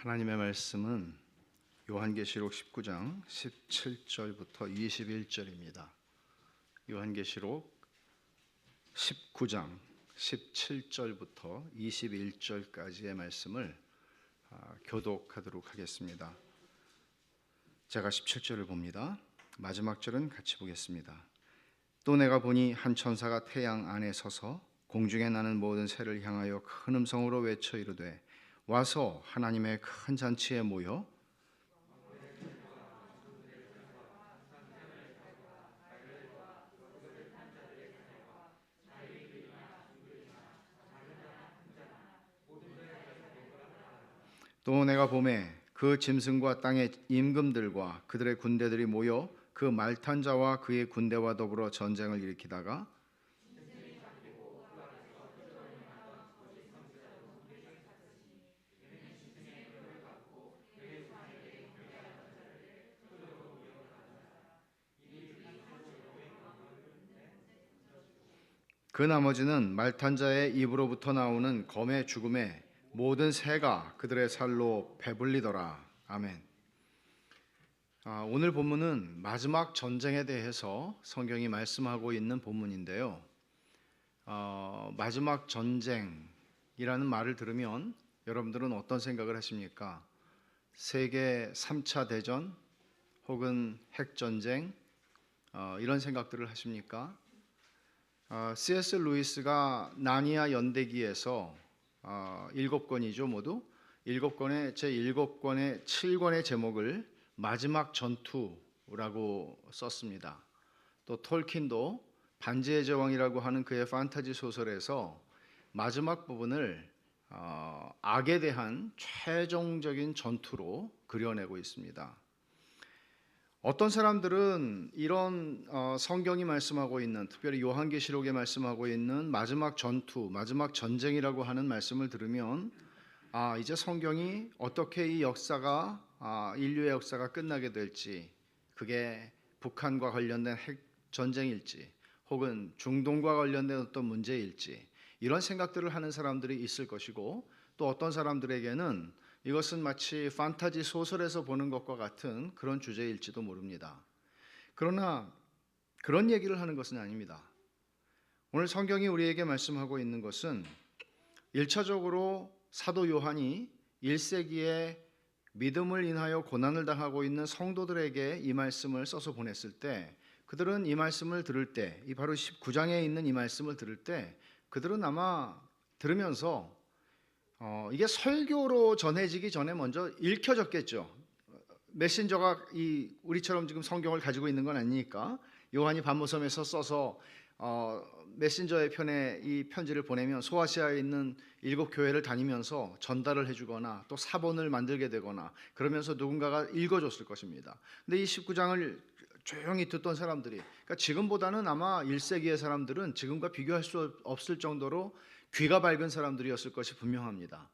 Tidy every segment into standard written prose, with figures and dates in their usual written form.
하나님의 말씀은 요한계시록 19장 17절부터 21절입니다. 요한계시록 19장 17절부터 21절까지의 말씀을 교독하도록 하겠습니다. 제가 17절을 봅니다. 마지막 절은 같이 보겠습니다. 또 내가 보니 한 천사가 태양 안에 서서 공중에 나는 모든 새를 향하여 큰 음성으로 외쳐 이르되 와서 하나님의 큰 잔치에 모여 또 내가 보매 그 짐승과 땅의 임금들과 그들의 군대들이 모여 그 말탄 자와 그의 군대와 더불어 전쟁을 일으키다가 그 나머지는 말탄 자의 입으로부터 나오는 검의 죽음에 모든 새가 그들의 살로 배불리더라. 아멘. 오늘 본문은 마지막 전쟁에 대해서 성경이 말씀하고 있는 본문인데요. 마지막 전쟁이라는 말을 들으면 여러분들은 어떤 생각을 하십니까? 세계 3차 대전 혹은 핵전쟁 이런 생각들을 하십니까? C.S. 루이스가 나니아 연대기에서 7권이죠 모두 7권의 제7권의 7권의 제목을 마지막 전투라고 썼습니다. 또 톨킨도 반지의 제왕이라고 하는 그의 판타지 소설에서 마지막 부분을 악에 대한 최종적인 전투로 그려내고 있습니다. 어떤 사람들은 이런 성경이 말씀하고 있는, 특별히 요한계시록에 말씀하고 있는 마지막 전투, 마지막 전쟁이라고 하는 말씀을 들으면 이제 성경이 어떻게 이 역사가 인류의 역사가 끝나게 될지, 그게 북한과 관련된 핵 전쟁일지 혹은 중동과 관련된 어떤 문제일지 이런 생각들을 하는 사람들이 있을 것이고, 또 어떤 사람들에게는 이것은 마치 판타지 소설에서 보는 것과 같은 그런 주제일지도 모릅니다. 그러나 그런 얘기를 하는 것은 아닙니다. 오늘 성경이 우리에게 말씀하고 있는 것은 1차적으로 사도 요한이 1세기에 믿음을 인하여 고난을 당하고 있는 성도들에게 이 말씀을 써서 보냈을 때, 그들은 이 말씀을 들을 때, 이 바로 19장에 있는 이 말씀을 들을 때 그들은 아마 들으면서 이게 설교로 전해지기 전에 먼저 읽혀졌겠죠. 메신저가 우리처럼 지금 성경을 가지고 있는 건 아니니까 요한이 반모섬에서 써서 메신저의 편에 이 편지를 보내면 소아시아에 있는 7교회를 다니면서 전달을 해주거나 또 사본을 만들게 되거나 그러면서 누군가가 읽어줬을 것입니다. 근데 이 19장을 조용히 듣던 사람들이, 그러니까 지금보다는 아마 1세기의 사람들은 지금과 비교할 수 없을 정도로 귀가 밝은 사람들이었을 것이 분명합니다.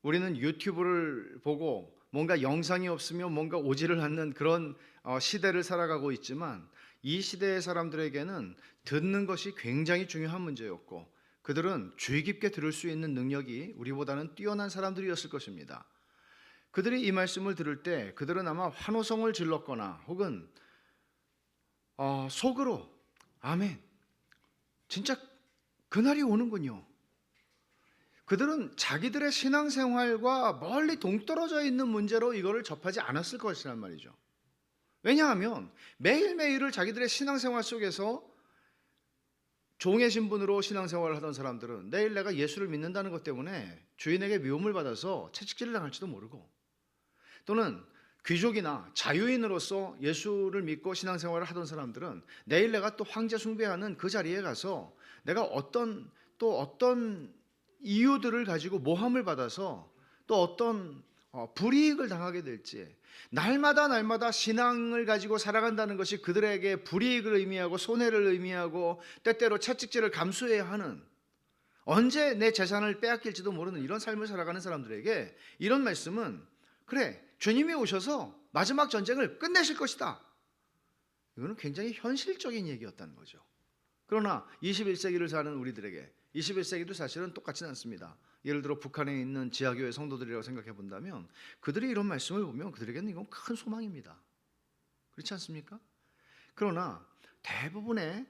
우리는 유튜브를 보고 뭔가 영상이 없으면 뭔가 오지를 않는 그런 시대를 살아가고 있지만, 이 시대의 사람들에게는 듣는 것이 굉장히 중요한 문제였고, 그들은 주의 깊게 들을 수 있는 능력이 우리보다는 뛰어난 사람들이었을 것입니다. 그들이 이 말씀을 들을 때 그들은 아마 환호성을 질렀거나 혹은 속으로 아멘, 진짜 그날이 오는군요. 그들은 자기들의 신앙생활과 멀리 동떨어져 있는 문제로 이거를 접하지 않았을 것이란 말이죠. 왜냐하면 매일매일을 자기들의 신앙생활 속에서 종의 신분으로 신앙생활을 하던 사람들은 내일 내가 예수를 믿는다는 것 때문에 주인에게 미움을 받아서 채찍질을 당할지도 모르고, 또는 귀족이나 자유인으로서 예수를 믿고 신앙생활을 하던 사람들은 내일 내가 또 황제 숭배하는 그 자리에 가서 내가 어떤 이유들을 가지고 모함을 받아서 또 어떤 불이익을 당하게 될지, 날마다 신앙을 가지고 살아간다는 것이 그들에게 불이익을 의미하고 손해를 의미하고 때때로 채찍질을 감수해야 하는, 언제 내 재산을 빼앗길지도 모르는 이런 삶을 살아가는 사람들에게 이런 말씀은, 그래, 주님이 오셔서 마지막 전쟁을 끝내실 것이다, 이거는 굉장히 현실적인 얘기였다는 거죠. 그러나 21세기를 사는 우리들에게 21세기도 사실은 똑같지는 않습니다. 예를 들어 북한에 있는 지하교회 성도들이라고 생각해 본다면 그들이 이런 말씀을 보면 그들에게는 이건 큰 소망입니다. 그렇지 않습니까? 그러나 대부분의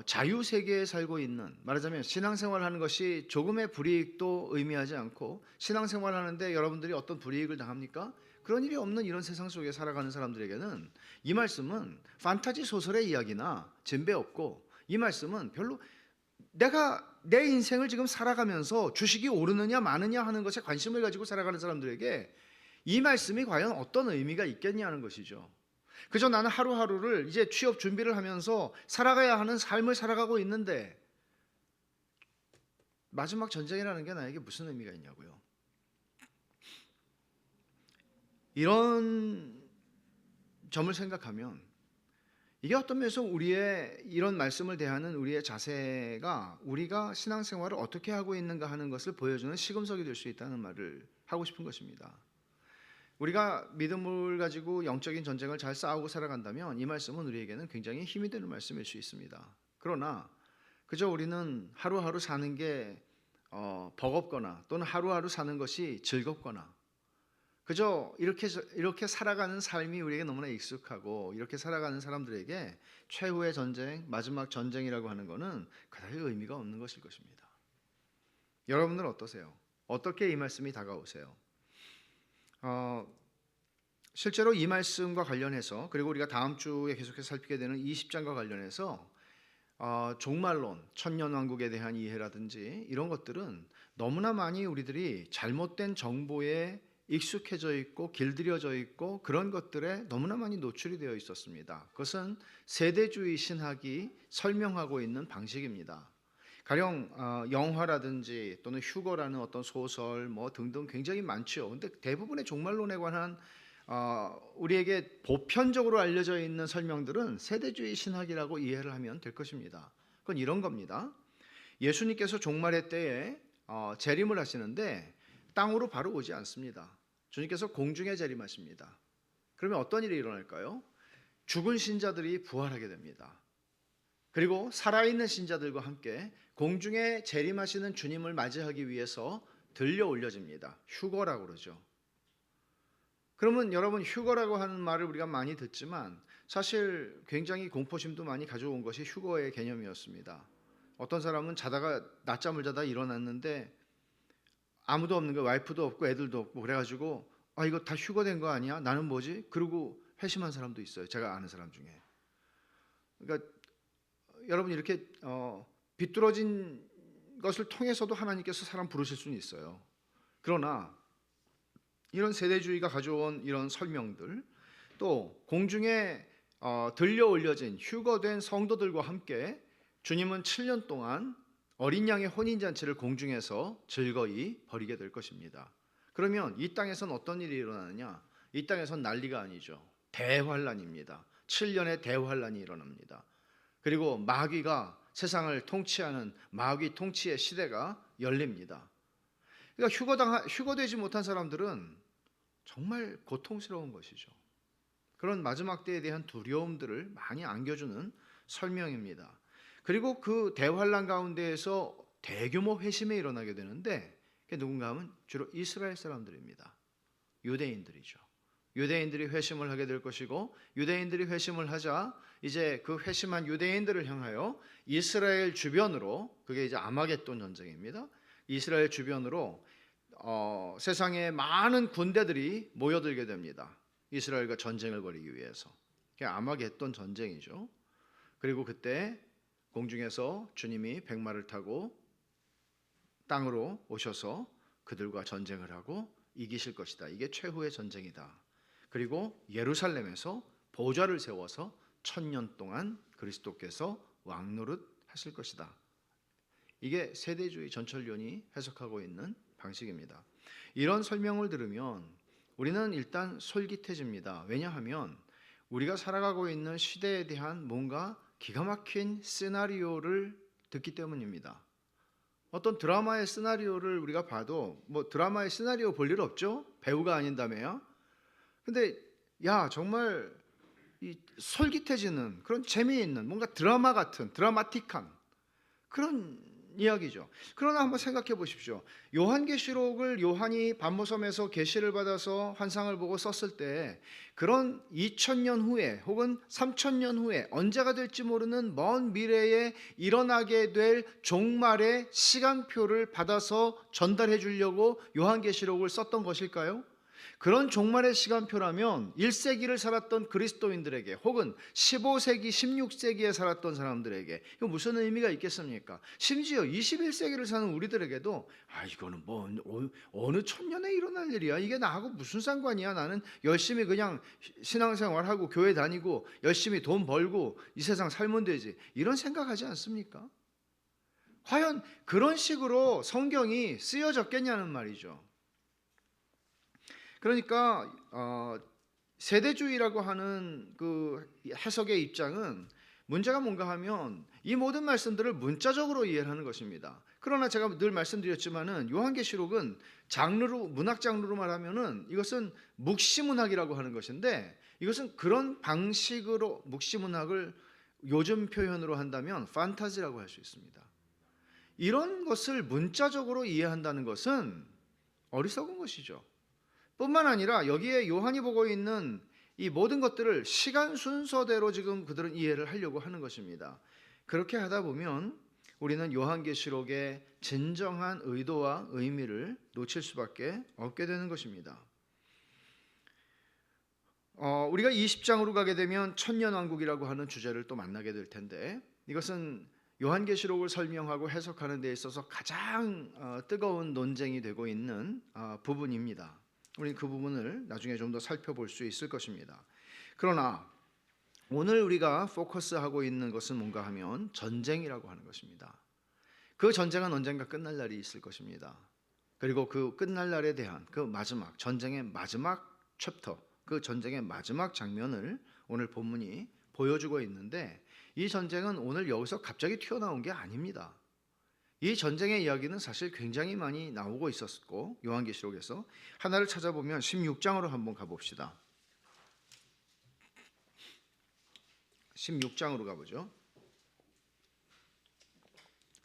자유 세계에 살고 있는, 말하자면 신앙생활하는 것이 조금의 불이익도 의미하지 않고 신앙생활하는데 여러분들이 어떤 불이익을 당합니까? 그런 일이 없는 이런 세상 속에 살아가는 사람들에게는 이 말씀은 판타지 소설의 이야기나 진배 없고, 이 말씀은 별로 내가 내 인생을 지금 살아가면서 주식이 오르느냐 마느냐 하는 것에 관심을 가지고 살아가는 사람들에게 이 말씀이 과연 어떤 의미가 있겠냐는 것이죠. 그저 나는 하루하루를 이제 취업 준비를 하면서 살아가야 하는 삶을 살아가고 있는데 마지막 전쟁이라는 게 나에게 무슨 의미가 있냐고요. 이런 점을 생각하면 이게 어떤 면에서 우리의 이런 말씀을 대하는 우리의 자세가 우리가 신앙생활을 어떻게 하고 있는가 하는 것을 보여주는 시금석이 될 수 있다는 말을 하고 싶은 것입니다. 우리가 믿음을 가지고 영적인 전쟁을 잘 싸우고 살아간다면 이 말씀은 우리에게는 굉장히 힘이 되는 말씀일 수 있습니다. 그러나 그저 우리는 하루하루 사는 게 버겁거나 또는 하루하루 사는 것이 즐겁거나 그저 이렇게 살아가는 삶이 우리에게 너무나 익숙하고 이렇게 살아가는 사람들에게 최후의 전쟁, 마지막 전쟁이라고 하는 것은 그다지 의미가 없는 것일 것입니다. 여러분들 어떠세요? 어떻게 이 말씀이 다가오세요? 실제로 이 말씀과 관련해서, 그리고 우리가 다음 주에 계속해서 살피게 되는 20장과 관련해서 종말론, 천년왕국에 대한 이해라든지 이런 것들은 너무나 많이 우리들이 잘못된 정보에 익숙해져 있고 길들여져 있고 그런 것들에 너무나 많이 노출이 되어 있었습니다. 그것은 세대주의 신학이 설명하고 있는 방식입니다. 가령 영화라든지 또는 휴거라는 어떤 소설 뭐 등등 굉장히 많죠. 근데 대부분의 종말론에 관한 우리에게 보편적으로 알려져 있는 설명들은 세대주의 신학이라고 이해를 하면 될 것입니다. 그건 이런 겁니다. 예수님께서 종말의 때에 재림을 하시는데 땅으로 바로 오지 않습니다. 주님께서 공중에 재림하십니다. 그러면 어떤 일이 일어날까요? 죽은 신자들이 부활하게 됩니다. 그리고 살아있는 신자들과 함께 공중에 재림하시는 주님을 맞이하기 위해서 들려 올려집니다. 휴거라고 그러죠. 그러면 여러분, 휴거라고 하는 말을 우리가 많이 듣지만 사실 굉장히 공포심도 많이 가져온 것이 휴거의 개념이었습니다. 어떤 사람은 자다가 낮잠을 자다 일어났는데 아무도 없는 거예요. 와이프도 없고 애들도 없고 그래가지고 이거 다 휴거된 거 아니야? 나는 뭐지? 그러고 회심한 사람도 있어요. 제가 아는 사람 중에. 그러니까 여러분, 이렇게 비뚤어진 것을 통해서도 하나님께서 사람 부르실 수는 있어요. 그러나 이런 세대주의가 가져온 이런 설명들, 또 공중에 들려 올려진 휴거된 성도들과 함께 주님은 7년 동안 어린 양의 혼인잔치를 공중에서 즐거이 벌이게 될 것입니다. 그러면 이 땅에선 어떤 일이 일어나느냐? 이 땅에선 난리가 아니죠. 대환란입니다. 7년의 대환란이 일어납니다. 그리고 마귀가 세상을 통치하는 마귀 통치의 시대가 열립니다. 그러니까 휴거되지 못한 사람들은 정말 고통스러운 것이죠. 그런 마지막 때에 대한 두려움들을 많이 안겨주는 설명입니다. 그리고 그 대환란 가운데에서 대규모 회심이 일어나게 되는데 그게 누군가 하면 주로 이스라엘 사람들입니다. 유대인들이죠. 유대인들이 회심을 하게 될 것이고, 유대인들이 회심을 하자 이제 그 회심한 유대인들을 향하여 이스라엘 주변으로, 그게 이제 아마겟돈 전쟁입니다. 이스라엘 주변으로 세상에 많은 군대들이 모여들게 됩니다. 이스라엘과 전쟁을 벌이기 위해서. 그게 아마겟돈 전쟁이죠. 그리고 그때 공중에서 주님이 백마를 타고 땅으로 오셔서 그들과 전쟁을 하고 이기실 것이다. 이게 최후의 전쟁이다. 그리고 예루살렘에서 보좌를 세워서 1000년 동안 그리스도께서 왕노릇 하실 것이다. 이게 세대주의 전철련이 해석하고 있는 방식입니다. 이런 설명을 들으면 우리는 일단 솔깃해집니다. 왜냐하면 우리가 살아가고 있는 시대에 대한 뭔가 기가 막힌 시나리오를 듣기 때문입니다. 어떤 드라마의 시나리오를 우리가 봐도 뭐 드라마의 시나리오 볼 일 없죠? 배우가 아닌다며요. 근데 정말 이 솔깃해지는 그런 재미있는 뭔가 드라마 같은 드라마틱한 그런 이야기죠. 그러나 한번 생각해 보십시오. 요한계시록을 요한이 반모섬에서 계시를 받아서 환상을 보고 썼을 때 그런 2000년 후에 혹은 3000년 후에 언제가 될지 모르는 먼 미래에 일어나게 될 종말의 시간표를 받아서 전달해 주려고 요한계시록을 썼던 것일까요? 그런 종말의 시간표라면 1세기를 살았던 그리스도인들에게 혹은 15세기, 16세기에 살았던 사람들에게 이거 무슨 의미가 있겠습니까? 심지어 21세기를 사는 우리들에게도 이거는 뭐 어느 천년에 일어날 일이야. 이게 나하고 무슨 상관이야. 나는 열심히 그냥 신앙생활하고 교회 다니고 열심히 돈 벌고 이 세상 살면 되지. 이런 생각하지 않습니까? 과연 그런 식으로 성경이 쓰여졌겠냐는 말이죠. 그러니까 세대주의라고 하는 그 해석의 입장은 문제가 뭔가 하면 이 모든 말씀들을 문자적으로 이해를 하는 것입니다. 그러나 제가 늘 말씀드렸지만은 요한계시록은 장르로 문학 장르로 말하면은 이것은 묵시문학이라고 하는 것인데 이것은 그런 방식으로 묵시문학을 요즘 표현으로 한다면 판타지라고 할 수 있습니다. 이런 것을 문자적으로 이해한다는 것은 어리석은 것이죠. 뿐만 아니라 여기에 요한이 보고 있는 이 모든 것들을 시간 순서대로 지금 그들은 이해를 하려고 하는 것입니다. 그렇게 하다 보면 우리는 요한계시록의 진정한 의도와 의미를 놓칠 수밖에 없게 되는 것입니다. 우리가 20장으로 가게 되면 천년왕국이라고 하는 주제를 또 만나게 될 텐데 이것은 요한계시록을 설명하고 해석하는 데 있어서 가장 뜨거운 논쟁이 되고 있는 부분입니다. 우리는 그 부분을 나중에 좀 더 살펴볼 수 있을 것입니다. 그러나 오늘 우리가 포커스하고 있는 것은 뭔가 하면 전쟁이라고 하는 것입니다. 그 전쟁은 언젠가 끝날 날이 있을 것입니다. 그리고 그 끝날 날에 대한 그 마지막 전쟁의 마지막 챕터, 그 전쟁의 마지막 장면을 오늘 본문이 보여주고 있는데 이 전쟁은 오늘 여기서 갑자기 튀어나온 게 아닙니다. 이 전쟁의 이야기는 사실 굉장히 많이 나오고 있었고 요한계시록에서 하나를 찾아보면 16장으로 한번 가봅시다. 16장으로 가보죠.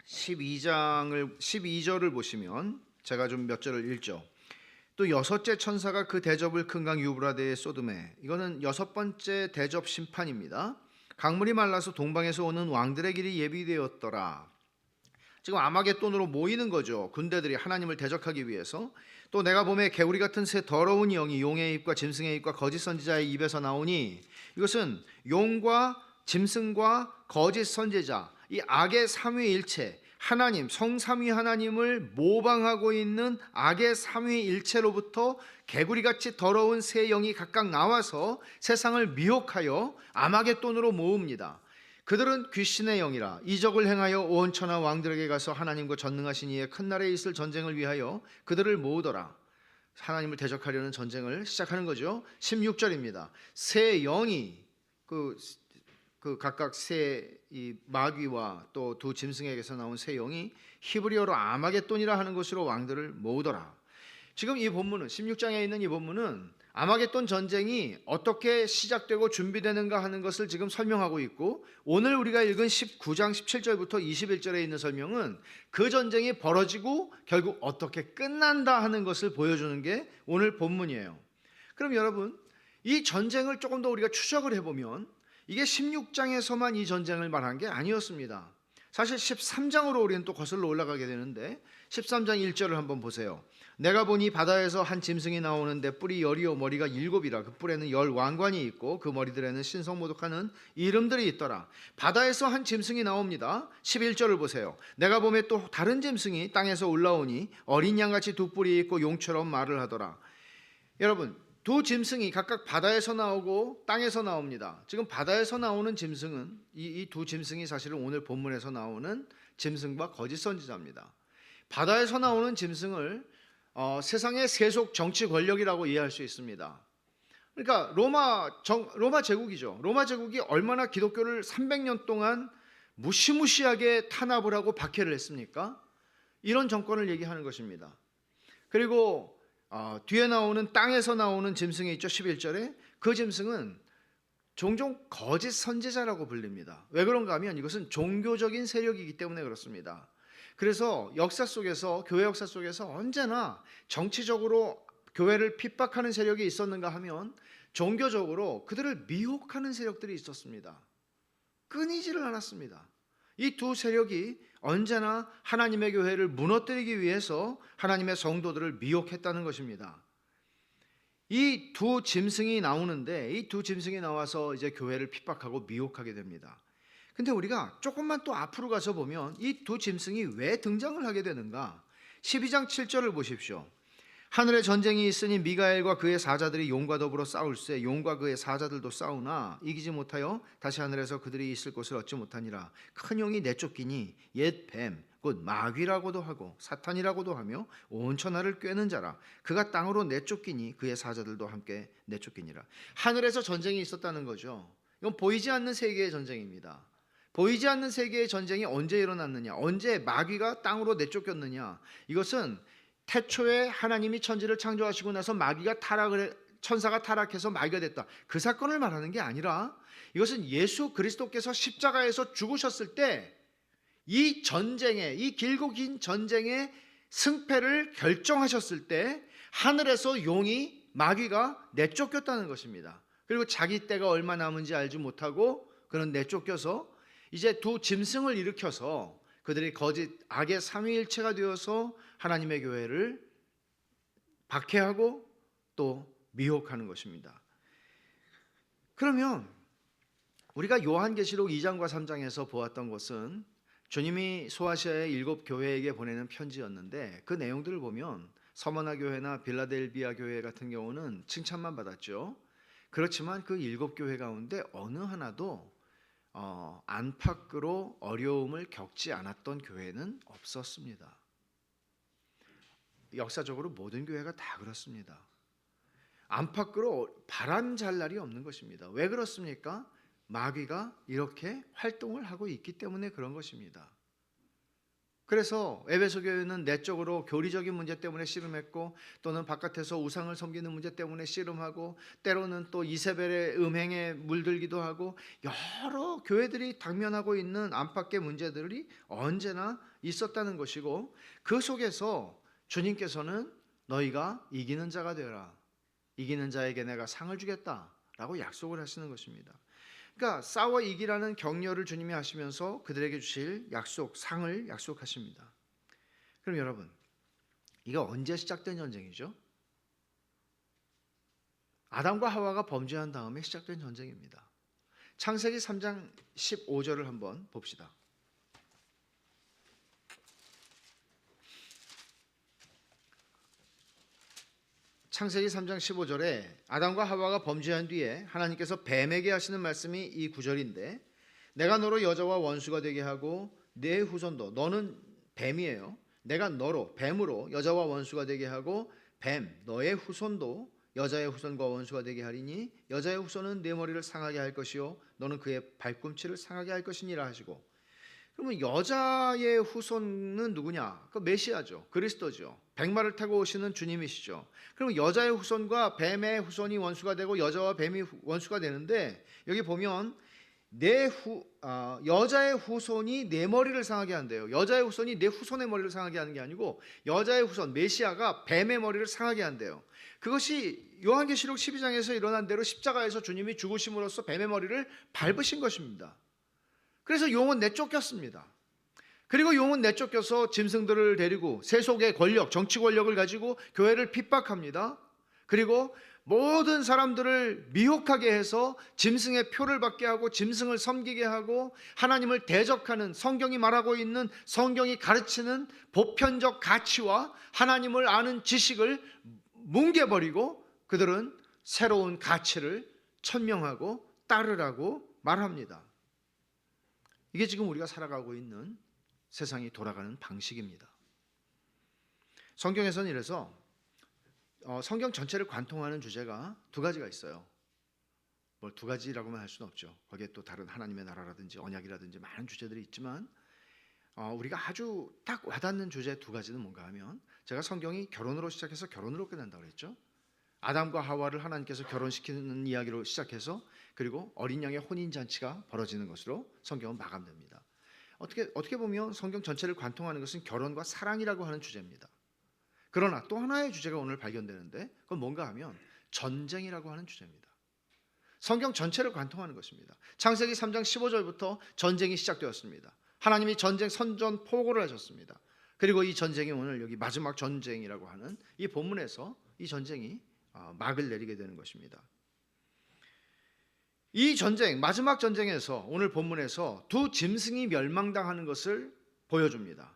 12절을 보시면 제가 좀 몇 절을 읽죠. 또 여섯째 천사가 그 대접을 큰 강 유브라데에 쏟음에 이거는 여섯 번째 대접 심판입니다. 강물이 말라서 동방에서 오는 왕들의 길이 예비되었더라. 지금 아마겟돈으로 모이는 거죠. 군대들이 하나님을 대적하기 위해서. 또 내가 봄에 개구리 같은 새 더러운 영이 용의 입과 짐승의 입과 거짓 선지자의 입에서 나오니 이것은 용과 짐승과 거짓 선지자 이 악의 삼위일체 하나님 성삼위 하나님을 모방하고 있는 악의 삼위일체로부터 개구리같이 더러운 새 영이 각각 나와서 세상을 미혹하여 아마겟돈으로 모읍니다. 그들은 귀신의 영이라 이적을 행하여 온 천하 왕들에게 가서 하나님과 전능하신 이의 큰 날에 있을 전쟁을 위하여 그들을 모으더라. 하나님을 대적하려는 전쟁을 시작하는 거죠. 16절입니다. 새 영이 그 각각 새 이 마귀와 또 두 짐승에게서 나온 새 영이 히브리어로 아마겟돈이라 하는 것으로 왕들을 모으더라. 지금 이 본문은 16장에 있는 이 본문은 아마겟돈 전쟁이 어떻게 시작되고 준비되는가 하는 것을 지금 설명하고 있고 오늘 우리가 읽은 19장 17절부터 21절에 있는 설명은 그 전쟁이 벌어지고 결국 어떻게 끝난다 하는 것을 보여주는 게 오늘 본문이에요. 그럼 여러분 이 전쟁을 조금 더 우리가 추적을 해보면 이게 16장에서만 이 전쟁을 말한 게 아니었습니다. 사실 13장으로 우리는 또 거슬러 올라가게 되는데 13장 1절을 한번 보세요. 내가 보니 바다에서 한 짐승이 나오는데 뿔이 10이요 머리가 7이라 그 뿔에는 10 왕관이 있고 그 머리들에는 신성모독하는 이름들이 있더라. 바다에서 한 짐승이 나옵니다. 11절을 보세요. 내가 보매 또 다른 짐승이 땅에서 올라오니 어린 양같이 두 뿔이 있고 용처럼 말을 하더라. 여러분 두 짐승이 각각 바다에서 나오고 땅에서 나옵니다. 지금 바다에서 나오는 짐승은 이 두 짐승이 사실은 오늘 본문에서 나오는 짐승과 거짓 선지자입니다. 바다에서 나오는 짐승을 세상의 세속 정치 권력이라고 이해할 수 있습니다. 그러니까 로마 제국이죠. 로마 제국이 얼마나 기독교를 300년 동안 무시무시하게 탄압을 하고 박해를 했습니까? 이런 정권을 얘기하는 것입니다. 그리고 뒤에 나오는 땅에서 나오는 짐승이 있죠. 11절에 그 짐승은 종종 거짓 선지자라고 불립니다. 왜 그런가 하면 이것은 종교적인 세력이기 때문에 그렇습니다. 그래서 역사 속에서, 교회 역사 속에서 언제나 정치적으로 교회를 핍박하는 세력이 있었는가 하면 종교적으로 그들을 미혹하는 세력들이 있었습니다. 끊이지를 않았습니다. 이 두 세력이 언제나 하나님의 교회를 무너뜨리기 위해서 하나님의 성도들을 미혹했다는 것입니다. 이 두 짐승이 나오는데, 이 두 짐승이 나와서 이제 교회를 핍박하고 미혹하게 됩니다. 근데 우리가 조금만 또 앞으로 가서 보면 이 두 짐승이 왜 등장을 하게 되는가? 12장 7절을 보십시오. 하늘에 전쟁이 있으니 미가엘과 그의 사자들이 용과 더불어 싸울세. 용과 그의 사자들도 싸우나 이기지 못하여 다시 하늘에서 그들이 있을 곳을 얻지 못하니라. 큰 용이 내쫓기니 옛 뱀 곧 마귀라고도 하고 사탄이라고도 하며 온 천하를 꿰는 자라. 그가 땅으로 내쫓기니 그의 사자들도 함께 내쫓기니라. 하늘에서 전쟁이 있었다는 거죠. 이건 보이지 않는 세계의 전쟁입니다. 보이지 않는 세계의 전쟁이 언제 일어났느냐? 언제 마귀가 땅으로 내쫓겼느냐? 이것은 태초에 하나님이 천지를 창조하시고 나서 천사가 타락해서 마귀가 됐다. 그 사건을 말하는 게 아니라 이것은 예수 그리스도께서 십자가에서 죽으셨을 때 이 전쟁에, 이 길고 긴 전쟁의 승패를 결정하셨을 때 하늘에서 마귀가 내쫓겼다는 것입니다. 그리고 자기 때가 얼마 남은지 알지 못하고 그는 내쫓겨서 이제 두 짐승을 일으켜서 그들이 거짓 악의 삼위일체가 되어서 하나님의 교회를 박해하고 또 미혹하는 것입니다. 그러면 우리가 요한계시록 2장과 3장에서 보았던 것은 주님이 소아시아의 7 교회에게 보내는 편지였는데, 그 내용들을 보면 서머나 교회나 빌라델비아 교회 같은 경우는 칭찬만 받았죠. 그렇지만 그 7 교회 가운데 어느 하나도 안팎으로 어려움을 겪지 않았던 교회는 없었습니다. 역사적으로 모든 교회가 다 그렇습니다. 안팎으로 바람잘 날이 없는 것입니다. 왜 그렇습니까? 마귀가 이렇게 활동을 하고 있기 때문에 그런 것입니다. 그래서 에베소 교회는 내적으로 교리적인 문제 때문에 씨름했고, 또는 바깥에서 우상을 섬기는 문제 때문에 씨름하고, 때로는 또 이세벨의 음행에 물들기도 하고, 여러 교회들이 당면하고 있는 안팎의 문제들이 언제나 있었다는 것이고, 그 속에서 주님께서는 너희가 이기는 자가 되어라, 이기는 자에게 내가 상을 주겠다라고 약속을 하시는 것입니다. 그러니까 싸워 이기라는 격려를 주님이 하시면서 그들에게 주실 상을 약속하십니다. 그럼 여러분, 이거 언제 시작된 전쟁이죠? 아담과 하와가 범죄한 다음에 시작된 전쟁입니다. 창세기 3장 15절을 한번 봅시다. 창세기 3장 15절에 아담과 하와가 범죄한 뒤에 하나님께서 뱀에게 하시는 말씀이 이 구절인데, 내가 너로 여자와 원수가 되게 하고 내 후손도, 너는 뱀이에요, 내가 너로 뱀으로 여자와 원수가 되게 하고 너의 후손도 여자의 후손과 원수가 되게 하리니 여자의 후손은 내 머리를 상하게 할 것이요 너는 그의 발꿈치를 상하게 할 것이니라 하시고. 그러면 여자의 후손은 누구냐? 그 메시아죠. 그리스도죠. 백마를 타고 오시는 주님이시죠. 그러면 여자의 후손과 뱀의 후손이 원수가 되고 여자와 뱀이 원수가 되는데, 여기 보면 여자의 후손이 내 머리를 상하게 한대요. 여자의 후손이 내 후손의 머리를 상하게 하는 게 아니고 여자의 후손 메시아가 뱀의 머리를 상하게 한대요. 그것이 요한계시록 12장에서 일어난 대로 십자가에서 주님이 죽으심으로써 뱀의 머리를 밟으신 것입니다. 그래서 용은 내쫓겼습니다. 그리고 용은 내쫓겨서 짐승들을 데리고 세속의 권력, 정치 권력을 가지고 교회를 핍박합니다. 그리고 모든 사람들을 미혹하게 해서 짐승의 표를 받게 하고 짐승을 섬기게 하고, 하나님을 대적하는, 성경이 말하고 있는, 성경이 가르치는 보편적 가치와 하나님을 아는 지식을 뭉개버리고 그들은 새로운 가치를 천명하고 따르라고 말합니다. 이게 지금 우리가 살아가고 있는 세상이 돌아가는 방식입니다. 성경에서는 이래서 성경 전체를 관통하는 주제가 2가지가 있어요. 뭘 2가지라고만 할 수는 없죠. 거기에 또 다른 하나님의 나라라든지 언약이라든지 많은 주제들이 있지만, 우리가 아주 딱 와닿는 주제 2가지는 뭔가 하면, 제가 성경이 결혼으로 시작해서 결혼으로 끝난다고 그랬죠. 아담과 하와를 하나님께서 결혼시키는 이야기로 시작해서 그리고 어린 양의 혼인잔치가 벌어지는 것으로 성경은 마감됩니다. 어떻게 보면 성경 전체를 관통하는 것은 결혼과 사랑이라고 하는 주제입니다. 그러나 또 하나의 주제가 오늘 발견되는데 그건 뭔가 하면 전쟁이라고 하는 주제입니다. 성경 전체를 관통하는 것입니다. 창세기 3장 15절부터 전쟁이 시작되었습니다. 하나님이 전쟁 선전포고를 하셨습니다. 그리고 이 전쟁이 오늘 여기 마지막 전쟁이라고 하는 이 본문에서 이 전쟁이 막을 내리게 되는 것입니다. 이 전쟁, 마지막 전쟁에서 오늘 본문에서 두 짐승이 멸망당하는 것을 보여줍니다.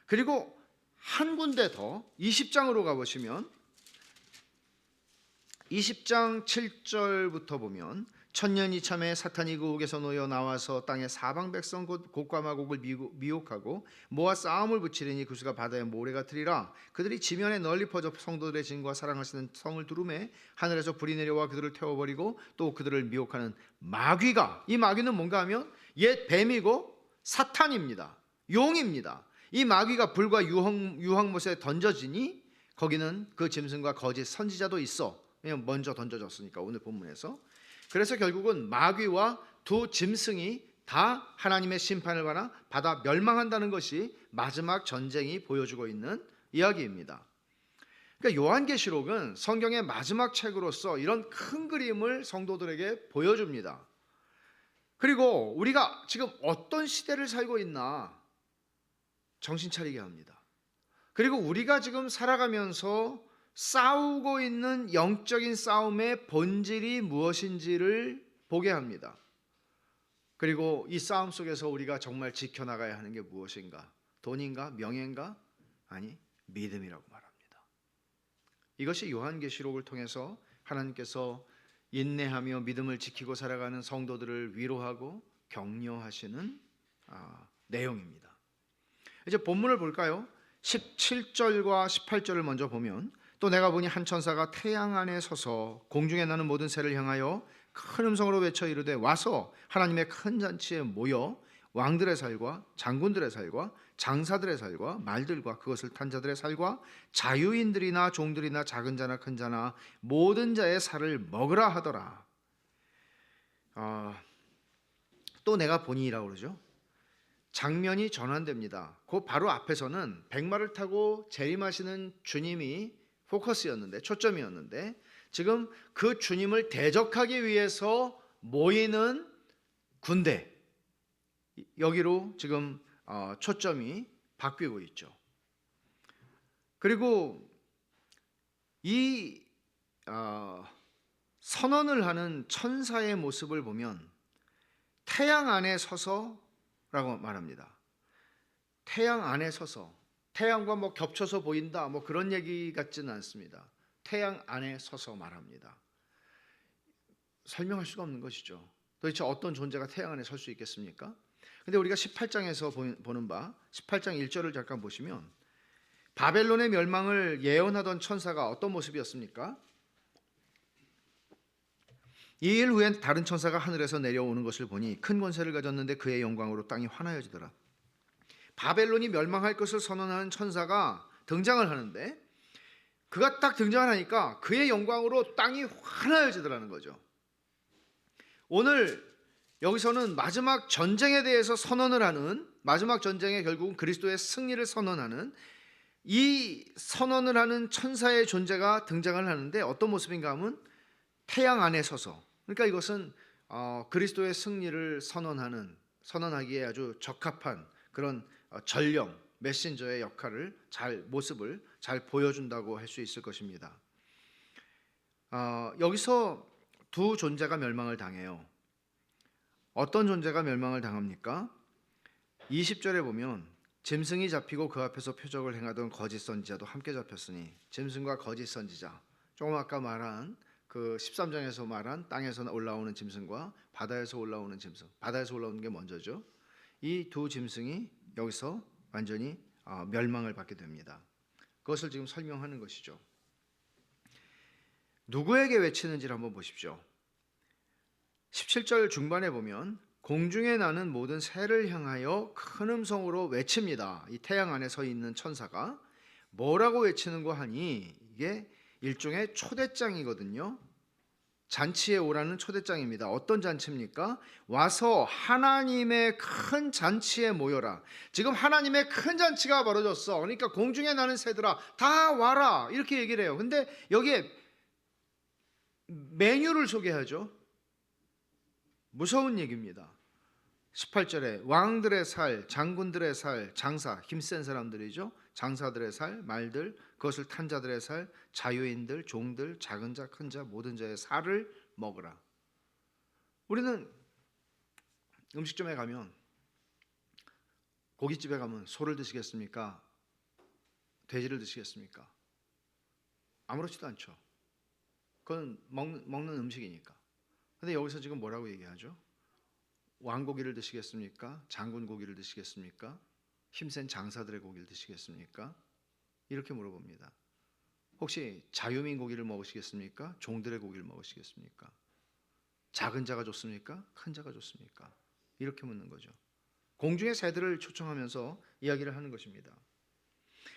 그리고 한 군데 더 20장으로 가보시면 20장 7절부터 보면 천년이 참에 사탄이 그 옥에서 놓여 나와서 땅의 사방 백성 곧 곡과 마곡을 미혹하고 모아 싸움을 붙이리니 그 수가 바다의 모래가 트리라. 그들이 지면에 널리 퍼져 성도들의 진과 사랑하시는 성을 두루매 하늘에서 불이 내려와 그들을 태워버리고 또 그들을 미혹하는 마귀가, 이 마귀는 뭔가 하면 옛 뱀이고 사탄입니다. 용입니다. 이 마귀가 불과 유황못에 던져지니 거기는 그 짐승과 거짓 선지자도 있어. 왜냐면 먼저 던져졌으니까 오늘 본문에서. 그래서 결국은 마귀와 두 짐승이 다 하나님의 심판을 받아 멸망한다는 것이 마지막 전쟁이 보여주고 있는 이야기입니다. 그러니까 요한계시록은 성경의 마지막 책으로서 이런 큰 그림을 성도들에게 보여줍니다. 그리고 우리가 지금 어떤 시대를 살고 있나 정신 차리게 합니다. 그리고 우리가 지금 살아가면서 싸우고 있는 영적인 싸움의 본질이 무엇인지를 보게 합니다. 그리고 이 싸움 속에서 우리가 정말 지켜나가야 하는 게 무엇인가? 돈인가? 명예인가? 아니, 믿음이라고 말합니다. 이것이 요한계시록을 통해서 하나님께서 인내하며 믿음을 지키고 살아가는 성도들을 위로하고 격려하시는 내용입니다. 이제 본문을 볼까요? 17절과 18절을 먼저 보면 또 내가 보니 한 천사가 태양 안에 서서 공중에 나는 모든 새를 향하여 큰 음성으로 외쳐 이르되 와서 하나님의 큰 잔치에 모여 왕들의 살과 장군들의 살과 장사들의 살과 말들과 그것을 탄 자들의 살과 자유인들이나 종들이나 작은 자나 큰 자나 모든 자의 살을 먹으라 하더라. 또 내가 보니라고 그러죠. 장면이 전환됩니다. 그 바로 앞에서는 백마를 타고 재림하시는 주님이 포커스였는데, 초점이었는데, 지금 그 주님을 대적하기 위해서 모이는 군대, 여기로 지금 초점이 바뀌고 있죠. 그리고 이 선언을 하는 천사의 모습을 보면 태양 안에 서서라고 말합니다. 태양 안에 서서, 태양과 겹쳐서 보인다 그런 얘기 같지는 않습니다. 태양 안에 서서 말합니다. 설명할 수가 없는 것이죠. 도대체 어떤 존재가 태양 안에 설 수 있겠습니까? 근데 우리가 18장에서 보는 바 18장 1절을 잠깐 보시면 바벨론의 멸망을 예언하던 천사가 어떤 모습이었습니까? 이 일 후엔 다른 천사가 하늘에서 내려오는 것을 보니 큰 권세를 가졌는데 그의 영광으로 땅이 환하여지더라. 바벨론이 멸망할 것을 선언하는 천사가 등장을 하는데 그가 딱 등장을 하니까 그의 영광으로 땅이 환하여지더라는 거죠. 오늘 여기서는 마지막 전쟁에 대해서 선언을 하는, 마지막 전쟁에 결국은 그리스도의 승리를 선언하는 이 선언을 하는 천사의 존재가 등장을 하는데 어떤 모습인가 하면 태양 안에 서서, 그러니까 이것은 그리스도의 승리를 선언하기에 아주 적합한 그런 전령, 메신저의 역할을 모습을 잘 보여준다고 할 수 있을 것입니다. 여기서 두 존재가 멸망을 당해요. 어떤 존재가 멸망을 당합니까? 20절에 보면 짐승이 잡히고 그 앞에서 표적을 행하던 거짓 선지자도 함께 잡혔으니, 짐승과 거짓 선지자, 조금 아까 말한 그 13장에서 말한 땅에서 올라오는 짐승과 바다에서 올라오는 짐승, 바다에서 올라오는 게 먼저죠. 이 두 짐승이 여기서 완전히 멸망을 받게 됩니다. 그것을 지금 설명하는 것이죠. 누구에게 외치는지를 한번 보십시오. 17절 중반에 보면 공중에 나는 모든 새를 향하여 큰 음성으로 외칩니다. 이 태양 안에 서 있는 천사가 뭐라고 외치는 거 하니 이게 일종의 초대장이거든요. 잔치에 오라는 초대장입니다. 어떤 잔치입니까? 와서 하나님의 큰 잔치에 모여라. 지금 하나님의 큰 잔치가 벌어졌어. 그러니까 공중에 나는 새들아 다 와라, 이렇게 얘기를 해요. 근데 여기에 메뉴를 소개하죠. 무서운 얘기입니다. 18절에 왕들의 살, 장군들의 살, 장사, 힘센 사람들이죠. 장사들의 살, 말들, 그것을 탄 자들의 살, 자유인들, 종들, 작은 자, 큰 자, 모든 자의 살을 먹으라. 우리는 음식점에 가면, 고깃집에 가면 소를 드시겠습니까? 돼지를 드시겠습니까? 아무렇지도 않죠. 그건 먹는 음식이니까. 근데 여기서 지금 뭐라고 얘기하죠? 왕고기를 드시겠습니까? 장군 고기를 드시겠습니까? 힘센 장사들의 고기를 드시겠습니까? 이렇게 물어봅니다. 혹시 자유민 고기를 먹으시겠습니까? 종들의 고기를 먹으시겠습니까? 작은 자가 좋습니까? 큰 자가 좋습니까? 이렇게 묻는 거죠. 공중의 새들을 초청하면서 이야기를 하는 것입니다.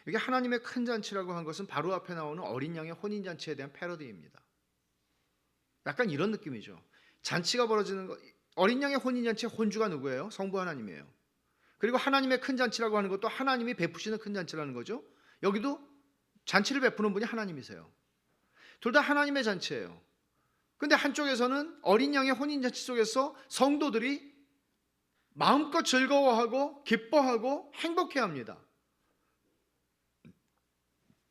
이게 하나님의 큰 잔치라고 한 것은 바로 앞에 나오는 어린 양의 혼인 잔치에 대한 패러디입니다. 약간 이런 느낌이죠. 잔치가 벌어지는 거, 어린 양의 혼인 잔치의 혼주가 누구예요? 성부 하나님이에요. 그리고 하나님의 큰 잔치라고 하는 것도 하나님이 베푸시는 큰 잔치라는 거죠. 여기도 잔치를 베푸는 분이 하나님이세요. 둘 다 하나님의 잔치예요. 근데 한쪽에서는 어린 양의 혼인 잔치 속에서 성도들이 마음껏 즐거워하고 기뻐하고 행복해합니다.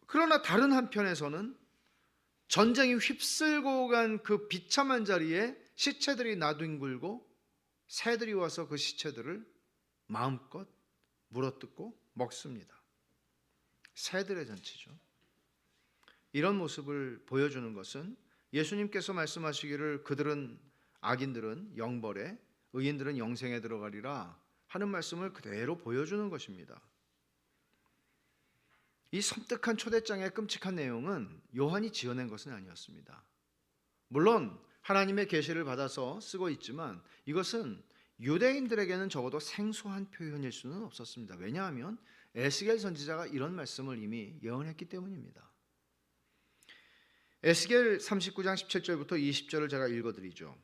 그러나 다른 한편에서는 전쟁이 휩쓸고 간 그 비참한 자리에 시체들이 나뒹굴고 새들이 와서 그 시체들을 마음껏 물어뜯고 먹습니다. 새들의 잔치죠. 이런 모습을 보여주는 것은 예수님께서 말씀하시기를 그들은 악인들은 영벌에 의인들은 영생에 들어가리라 하는 말씀을 그대로 보여주는 것입니다. 이 섬뜩한 초대장의 끔찍한 내용은 요한이 지어낸 것은 아니었습니다. 물론 하나님의 계시를 받아서 쓰고 있지만 이것은 유대인들에게는 적어도 생소한 표현일 수는 없었습니다. 왜냐하면 에스겔 선지자가 이런 말씀을 이미 예언했기 때문입니다. 에스겔 39장 17절부터 20절을 제가 읽어드리죠.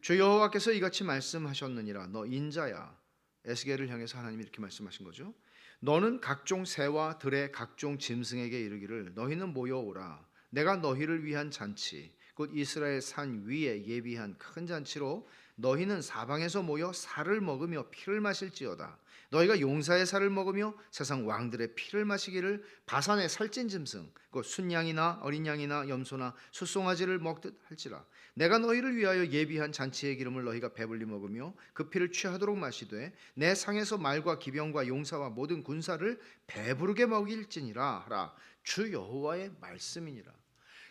주 여호와께서 이같이 말씀하셨느니라. 너 인자야. 에스겔을 향해서 하나님이 이렇게 말씀하신 거죠. 너는 각종 새와 들의 각종 짐승에게 이르기를 너희는 모여오라. 내가 너희를 위한 잔치 곧 이스라엘 산 위에 예비한 큰 잔치로 너희는 사방에서 모여 살을 먹으며 피를 마실지어다. 너희가 용사의 살을 먹으며 세상 왕들의 피를 마시기를 바산의 살찐 짐승 곧 순양이나 어린 양이나 염소나 숫송아지를 먹듯 할지라. 내가 너희를 위하여 예비한 잔치의 기름을 너희가 배불리 먹으며 그 피를 취하도록 마시되 내 상에서 말과 기병과 용사와 모든 군사를 배부르게 먹일지니라 하라. 주 여호와의 말씀이니라.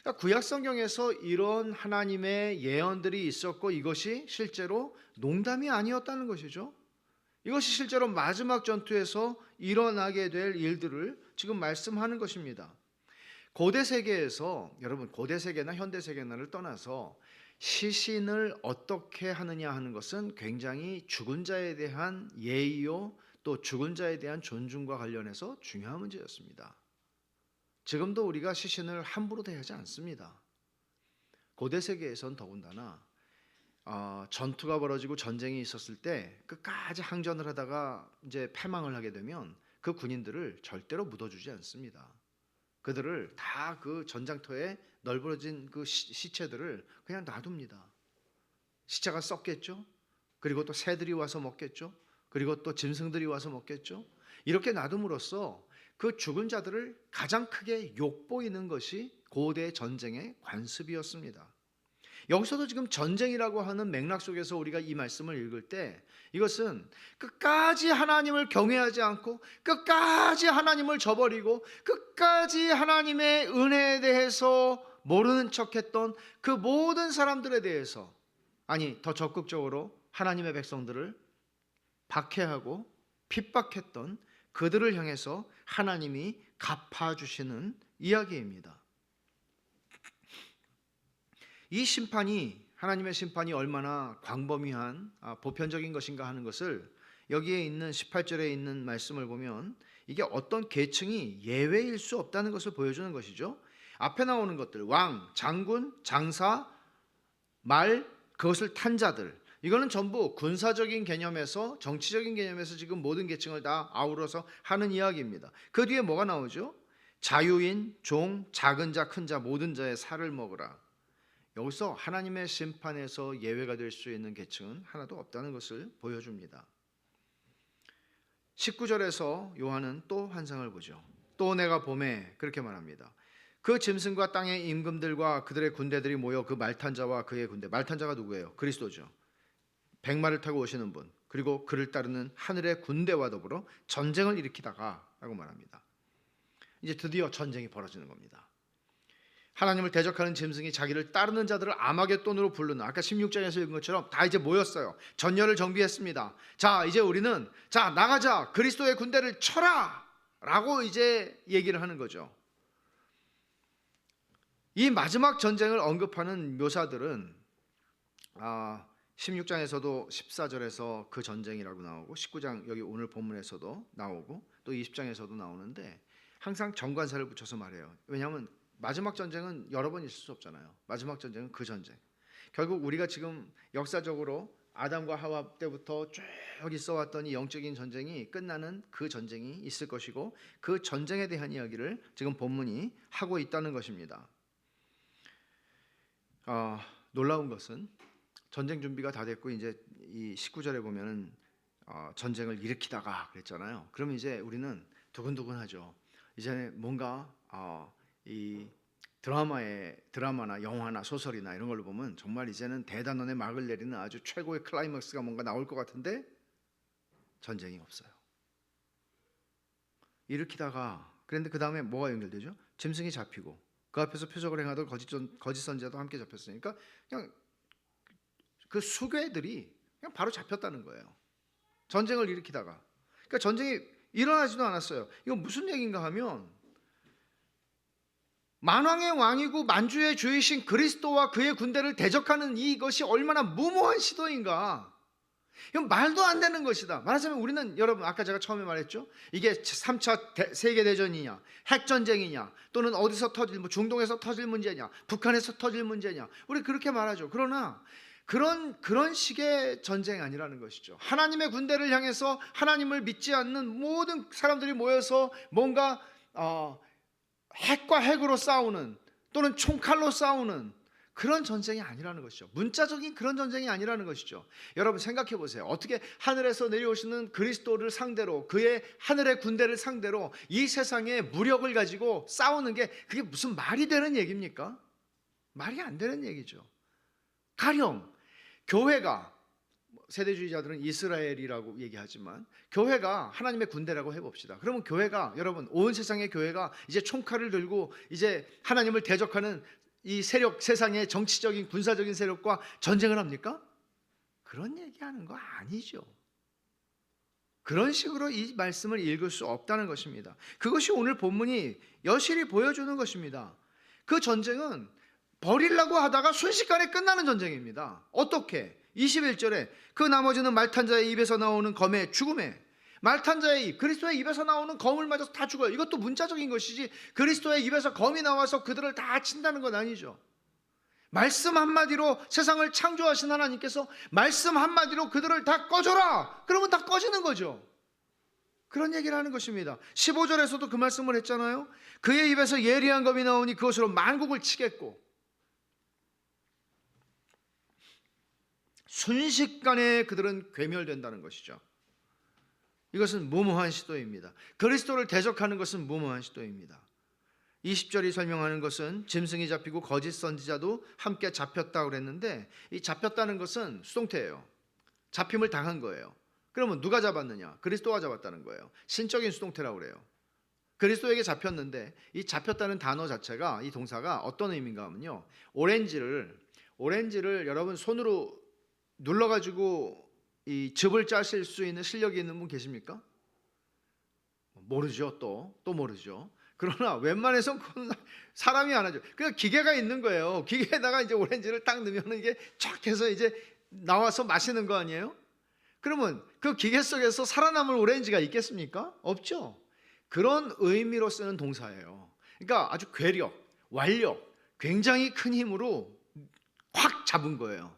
그러니까 구약 성경에서 이런 하나님의 예언들이 있었고 이것이 실제로 농담이 아니었다는 것이죠. 이것이 실제로 마지막 전투에서 일어나게 될 일들을 지금 말씀하는 것입니다. 고대 세계에서, 여러분 고대 세계나 현대 세계나를 떠나서 시신을 어떻게 하느냐 하는 것은 굉장히 죽은 자에 대한 예의요 또 죽은 자에 대한 존중과 관련해서 중요한 문제였습니다. 지금도 우리가 시신을 함부로 대하지 않습니다. 고대 세계에선 더군다나 전투가 벌어지고 전쟁이 있었을 때 끝까지 항전을 하다가 이제 패망을 하게 되면 그 군인들을 절대로 묻어주지 않습니다. 그들을 다 그 전장터에 널브러진 그 시체들을 그냥 놔둡니다. 시체가 썩겠죠. 그리고 또 새들이 와서 먹겠죠. 그리고 또 짐승들이 와서 먹겠죠. 이렇게 놔둠으로써 그 죽은 자들을 가장 크게 욕보이는 것이 고대 전쟁의 관습이었습니다. 여기서도 지금 전쟁이라고 하는 맥락 속에서 우리가 이 말씀을 읽을 때 이것은 끝까지 하나님을 경외하지 않고 끝까지 하나님을 저버리고 끝까지 하나님의 은혜에 대해서 모르는 척했던 그 모든 사람들에 대해서, 아니 더 적극적으로 하나님의 백성들을 박해하고 핍박했던 그들을 향해서 하나님이 갚아주시는 이야기입니다. 이 심판이, 하나님의 심판이 얼마나 광범위한 보편적인 것인가 하는 것을 여기에 있는 18절에 있는 말씀을 보면 이게 어떤 계층이 예외일 수 없다는 것을 보여주는 것이죠. 앞에 나오는 것들 왕, 장군, 장사, 그것을 탄 자들, 이거는 전부 군사적인 개념에서 정치적인 개념에서 지금 모든 계층을 다 아우러서 하는 이야기입니다. 그 뒤에 뭐가 나오죠? 자유인, 종, 작은 자, 큰 자, 모든 자의 살을 먹으라. 여기서 하나님의 심판에서 예외가 될 수 있는 계층은 하나도 없다는 것을 보여줍니다. 19절에서 요한은 또 환상을 보죠. 또 내가 봄에 그렇게 말합니다. 그 짐승과 땅의 임금들과 그들의 군대들이 모여 그 말탄 자와 그의 군대, 말탄 자가 누구예요? 그리스도죠. 백마를 타고 오시는 분, 그리고 그를 따르는 하늘의 군대와 더불어 전쟁을 일으키다가 라고 말합니다. 이제 드디어 전쟁이 벌어지는 겁니다. 하나님을 대적하는 짐승이 자기를 따르는 자들을 아마겟돈으로 부르는, 아까 16장에서 읽은 것처럼 다 이제 모였어요. 전열을 정비했습니다. 자, 이제 우리는 자 나가자, 그리스도의 군대를 쳐라 라고 이제 얘기를 하는 거죠. 이 마지막 전쟁을 언급하는 묘사들은 16장에서도 14절에서 그 전쟁이라고 나오고 19장 여기 오늘 본문에서도 나오고 또 20장에서도 나오는데 항상 정관사를 붙여서 말해요. 왜냐하면 마지막 전쟁은 여러 번 있을 수 없잖아요. 마지막 전쟁은 그 전쟁. 결국 우리가 지금 역사적으로 아담과 하와 때부터 쭉 있어왔던 이 영적인 전쟁이 끝나는 그 전쟁이 있을 것이고 그 전쟁에 대한 이야기를 지금 본문이 하고 있다는 것입니다. 놀라운 것은 전쟁 준비가 다 됐고 이제 이 19절에 보면은 전쟁을 일으키다가 그랬잖아요. 그럼 이제 우리는 두근두근하죠. 이제 뭔가 이 드라마나 영화나 소설이나 이런 걸로 보면 정말 이제는 대단원의 막을 내리는 아주 최고의 클라이맥스가 뭔가 나올 것 같은데 전쟁이 없어요. 일으키다가 그런데 그 다음에 뭐가 연결되죠? 짐승이 잡히고 그 앞에서 표적을 행하던 거짓 선지자도 함께 잡혔으니까 그냥 그 수괴들이 그냥 바로 잡혔다는 거예요. 전쟁을 일으키다가. 그러니까 전쟁이 일어나지도 않았어요. 이거 무슨 얘기인가 하면 만왕의 왕이고 만주의 주이신 그리스도와 그의 군대를 대적하는 이것이 얼마나 무모한 시도인가. 이건 말도 안 되는 것이다. 말하자면 우리는 여러분 아까 제가 처음에 말했죠. 이게 3차 세계대전이냐 핵전쟁이냐 또는 어디서 터질 중동에서 터질 문제냐 북한에서 터질 문제냐 우리 그렇게 말하죠. 그러나 그런 식의 전쟁이 아니라는 것이죠. 하나님의 군대를 향해서 하나님을 믿지 않는 모든 사람들이 모여서 뭔가 핵과 핵으로 싸우는 또는 총칼로 싸우는 그런 전쟁이 아니라는 것이죠. 문자적인 그런 전쟁이 아니라는 것이죠. 여러분 생각해 보세요. 어떻게 하늘에서 내려오시는 그리스도를 상대로 그의 하늘의 군대를 상대로 이 세상의 무력을 가지고 싸우는 게 그게 무슨 말이 되는 얘기입니까? 말이 안 되는 얘기죠. 가령 교회가 세대주의자들은 이스라엘이라고 얘기하지만 교회가 하나님의 군대라고 해봅시다. 그러면 교회가 여러분 온 세상의 교회가 이제 총칼을 들고 이제 하나님을 대적하는 이 세력 세상의 정치적인 군사적인 세력과 전쟁을 합니까? 그런 얘기하는 거 아니죠. 그런 식으로 이 말씀을 읽을 수 없다는 것입니다. 그것이 오늘 본문이 여실히 보여주는 것입니다. 그 전쟁은 버리려고 하다가 순식간에 끝나는 전쟁입니다. 어떻게? 21절에 그 나머지는 말탄 자의 입에서 나오는 검의 죽음에 말탄 자의 입, 그리스도의 입에서 나오는 검을 맞아서 다 죽어요. 이것도 문자적인 것이지 그리스도의 입에서 검이 나와서 그들을 다 친다는 건 아니죠. 말씀 한마디로 세상을 창조하신 하나님께서 말씀 한마디로 그들을 다 꺼져라 그러면 다 꺼지는 거죠. 그런 얘기를 하는 것입니다. 15절에서도 그 말씀을 했잖아요. 그의 입에서 예리한 검이 나오니 그것으로 만국을 치겠고 순식간에 그들은 괴멸된다는 것이죠. 이것은 무모한 시도입니다. 그리스도를 대적하는 것은 무모한 시도입니다. 20절이 설명하는 것은 짐승이 잡히고 거짓 선지자도 함께 잡혔다고 그랬는데 이 잡혔다는 것은 수동태예요. 잡힘을 당한 거예요. 그러면 누가 잡았느냐? 그리스도가 잡았다는 거예요. 신적인 수동태라고 그래요. 그리스도에게 잡혔는데 이 잡혔다는 단어 자체가 이 동사가 어떤 의미인가 하면요. 오렌지를 여러분 손으로 눌러가지고 이 즙을 짜실 수 있는 실력이 있는 분 계십니까? 모르죠. 또 모르죠. 그러나 웬만해서 사람이 안 하죠. 그냥 기계가 있는 거예요. 기계에다가 이제 오렌지를 딱 넣으면 이게 쫙 해서 이제 나와서 마시는 거 아니에요? 그러면 그 기계 속에서 살아남을 오렌지가 있겠습니까? 없죠. 그런 의미로 쓰는 동사예요. 그러니까 아주 괴력, 완력, 굉장히 큰 힘으로 확 잡은 거예요.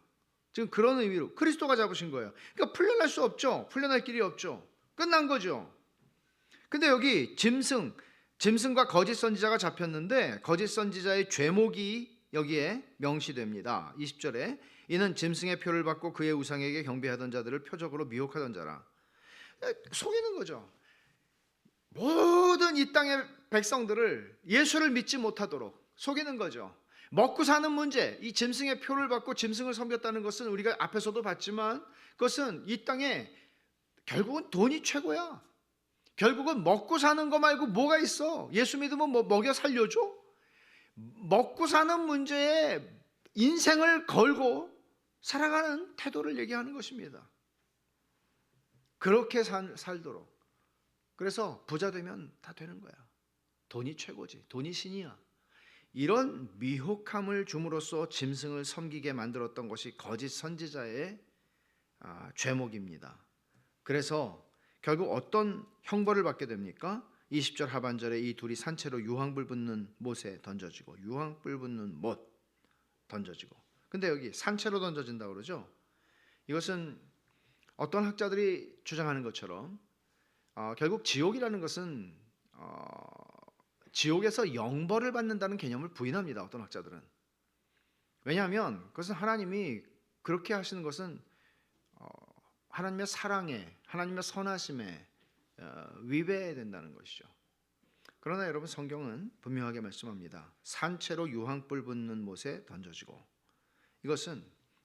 지금 그런 의미로 그리스도가 잡으신 거예요. 그러니까 풀려날 수 없죠. 풀려날 길이 없죠. 끝난 거죠. 근데 여기 짐승과 거짓 선지자가 잡혔는데 거짓 선지자의 죄목이 여기에 명시됩니다. 20절에 이는 짐승의 표를 받고 그의 우상에게 경배하던 자들을 표적으로 미혹하던 자라. 속이는 거죠. 모든 이 땅의 백성들을 예수를 믿지 못하도록 속이는 거죠. 먹고 사는 문제, 이 짐승의 표를 받고 짐승을 섬겼다는 것은 우리가 앞에서도 봤지만 그것은 이 땅에 결국은 돈이 최고야. 결국은 먹고 사는 거 말고 뭐가 있어? 예수 믿으면 뭐 먹여 살려줘? 먹고 사는 문제에 인생을 걸고 살아가는 태도를 얘기하는 것입니다. 그렇게 살도록. 그래서 부자 되면 다 되는 거야. 돈이 최고지. 돈이 신이야. 이런 미혹함을 줌으로써 짐승을 섬기게 만들었던 것이 거짓 선지자의 죄목입니다. 그래서 결국 어떤 형벌을 받게 됩니까? 20절 하반절에 이 둘이 산채로 유황불 붙는 못에 던져지고, 유황불 붙는 못 던져지고. 근데 여기 산채로 던져진다고 그러죠. 이것은 어떤 학자들이 주장하는 것처럼 결국 지옥이라는 것은 지옥에서 영벌을 받는다는 개념을 부인합니다. 어떤 학자들은. 왜냐하면 그것은 하나님이 그렇게 하시는 것은 하나님의 사랑에, 하나님의 선하심에 위배된다는 것이죠. 그러나 여러분, 성경은 분명하게 말씀합니다. 산채로 유황불 붙는 못에 던져지고, 이것은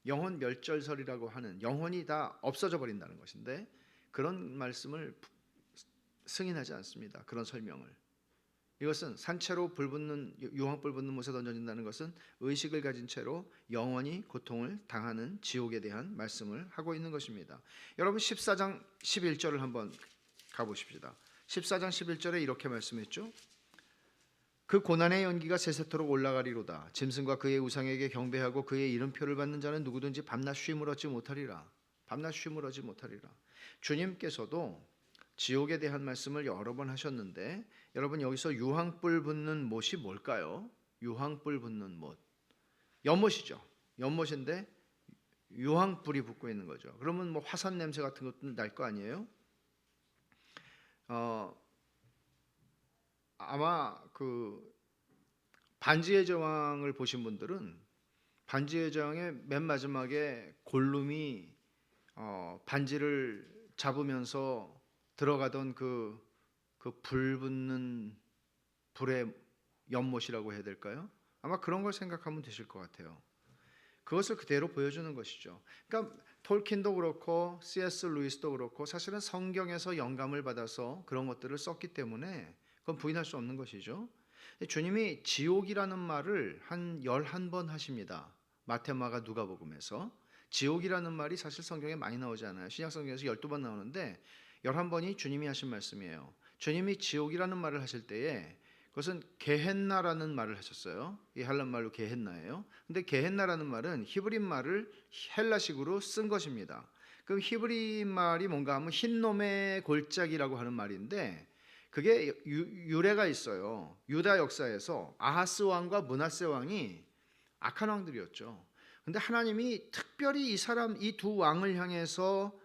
영혼 멸절설이라고 하는, 영혼이 다 없어져 버린다는 것인데 그런 말씀을 승인하지 않습니다. 그런 설명을. 이것은 산채로 유황불 붙는 못에 던져진다는 것은 의식을 가진 채로 영원히 고통을 당하는 지옥에 대한 말씀을 하고 있는 것입니다. 여러분, 14장 11절을 한번 가보십시다. 14장 11절에 이렇게 말씀했죠. 그 고난의 연기가 세세토록 올라가리로다. 짐승과 그의 우상에게 경배하고 그의 이름표를 받는 자는 누구든지 밤낮 쉼을 얻지 못하리라. 밤낮 쉼을 얻지 못하리라. 주님께서도 지옥에 대한 말씀을 여러 번 하셨는데, 여러분, 여기서 유황불 붙는 못이 뭘까요? 유황불 붙는 못, 연못이죠. 연못인데 유황불이 붙고 있는 거죠. 그러면 뭐 화산 냄새 같은 것도 날 거 아니에요? 아마 그 반지의 제왕을 보신 분들은 반지의 제왕의 맨 마지막에 골룸이 반지를 잡으면서 들어가던 그 불 붙는 불의 연못이라고 해야 될까요? 아마 그런 걸 생각하면 되실 것 같아요. 그것을 그대로 보여주는 것이죠. 그러니까 톨킨도 그렇고 C.S. 루이스도 그렇고 사실은 성경에서 영감을 받아서 그런 것들을 썼기 때문에 그건 부인할 수 없는 것이죠. 주님이 지옥이라는 말을 한 11번 하십니다. 마태, 마가, 누가복음에서. 지옥이라는 말이 사실 성경에 많이 나오지 않아요. 신약 성경에서 12번 나오는데 11번이 주님이 하신 말씀이에요. 주님이 지옥이라는 말을 하실 때에 그것은 게헨나라는 말을 하셨어요. 이 헬란 말로 게헨나예요. 근데 게헨나라는 말은 히브리 말을 헬라식으로 쓴 것입니다. 그럼 히브리 말이 뭔가 하면 흰놈의 골짜기라고 하는 말인데 그게 유래가 있어요. 유다 역사에서 아하스 왕과 므낫세 왕이 악한 왕들이었죠. 근데 하나님이 특별히 이 두 왕을 향해서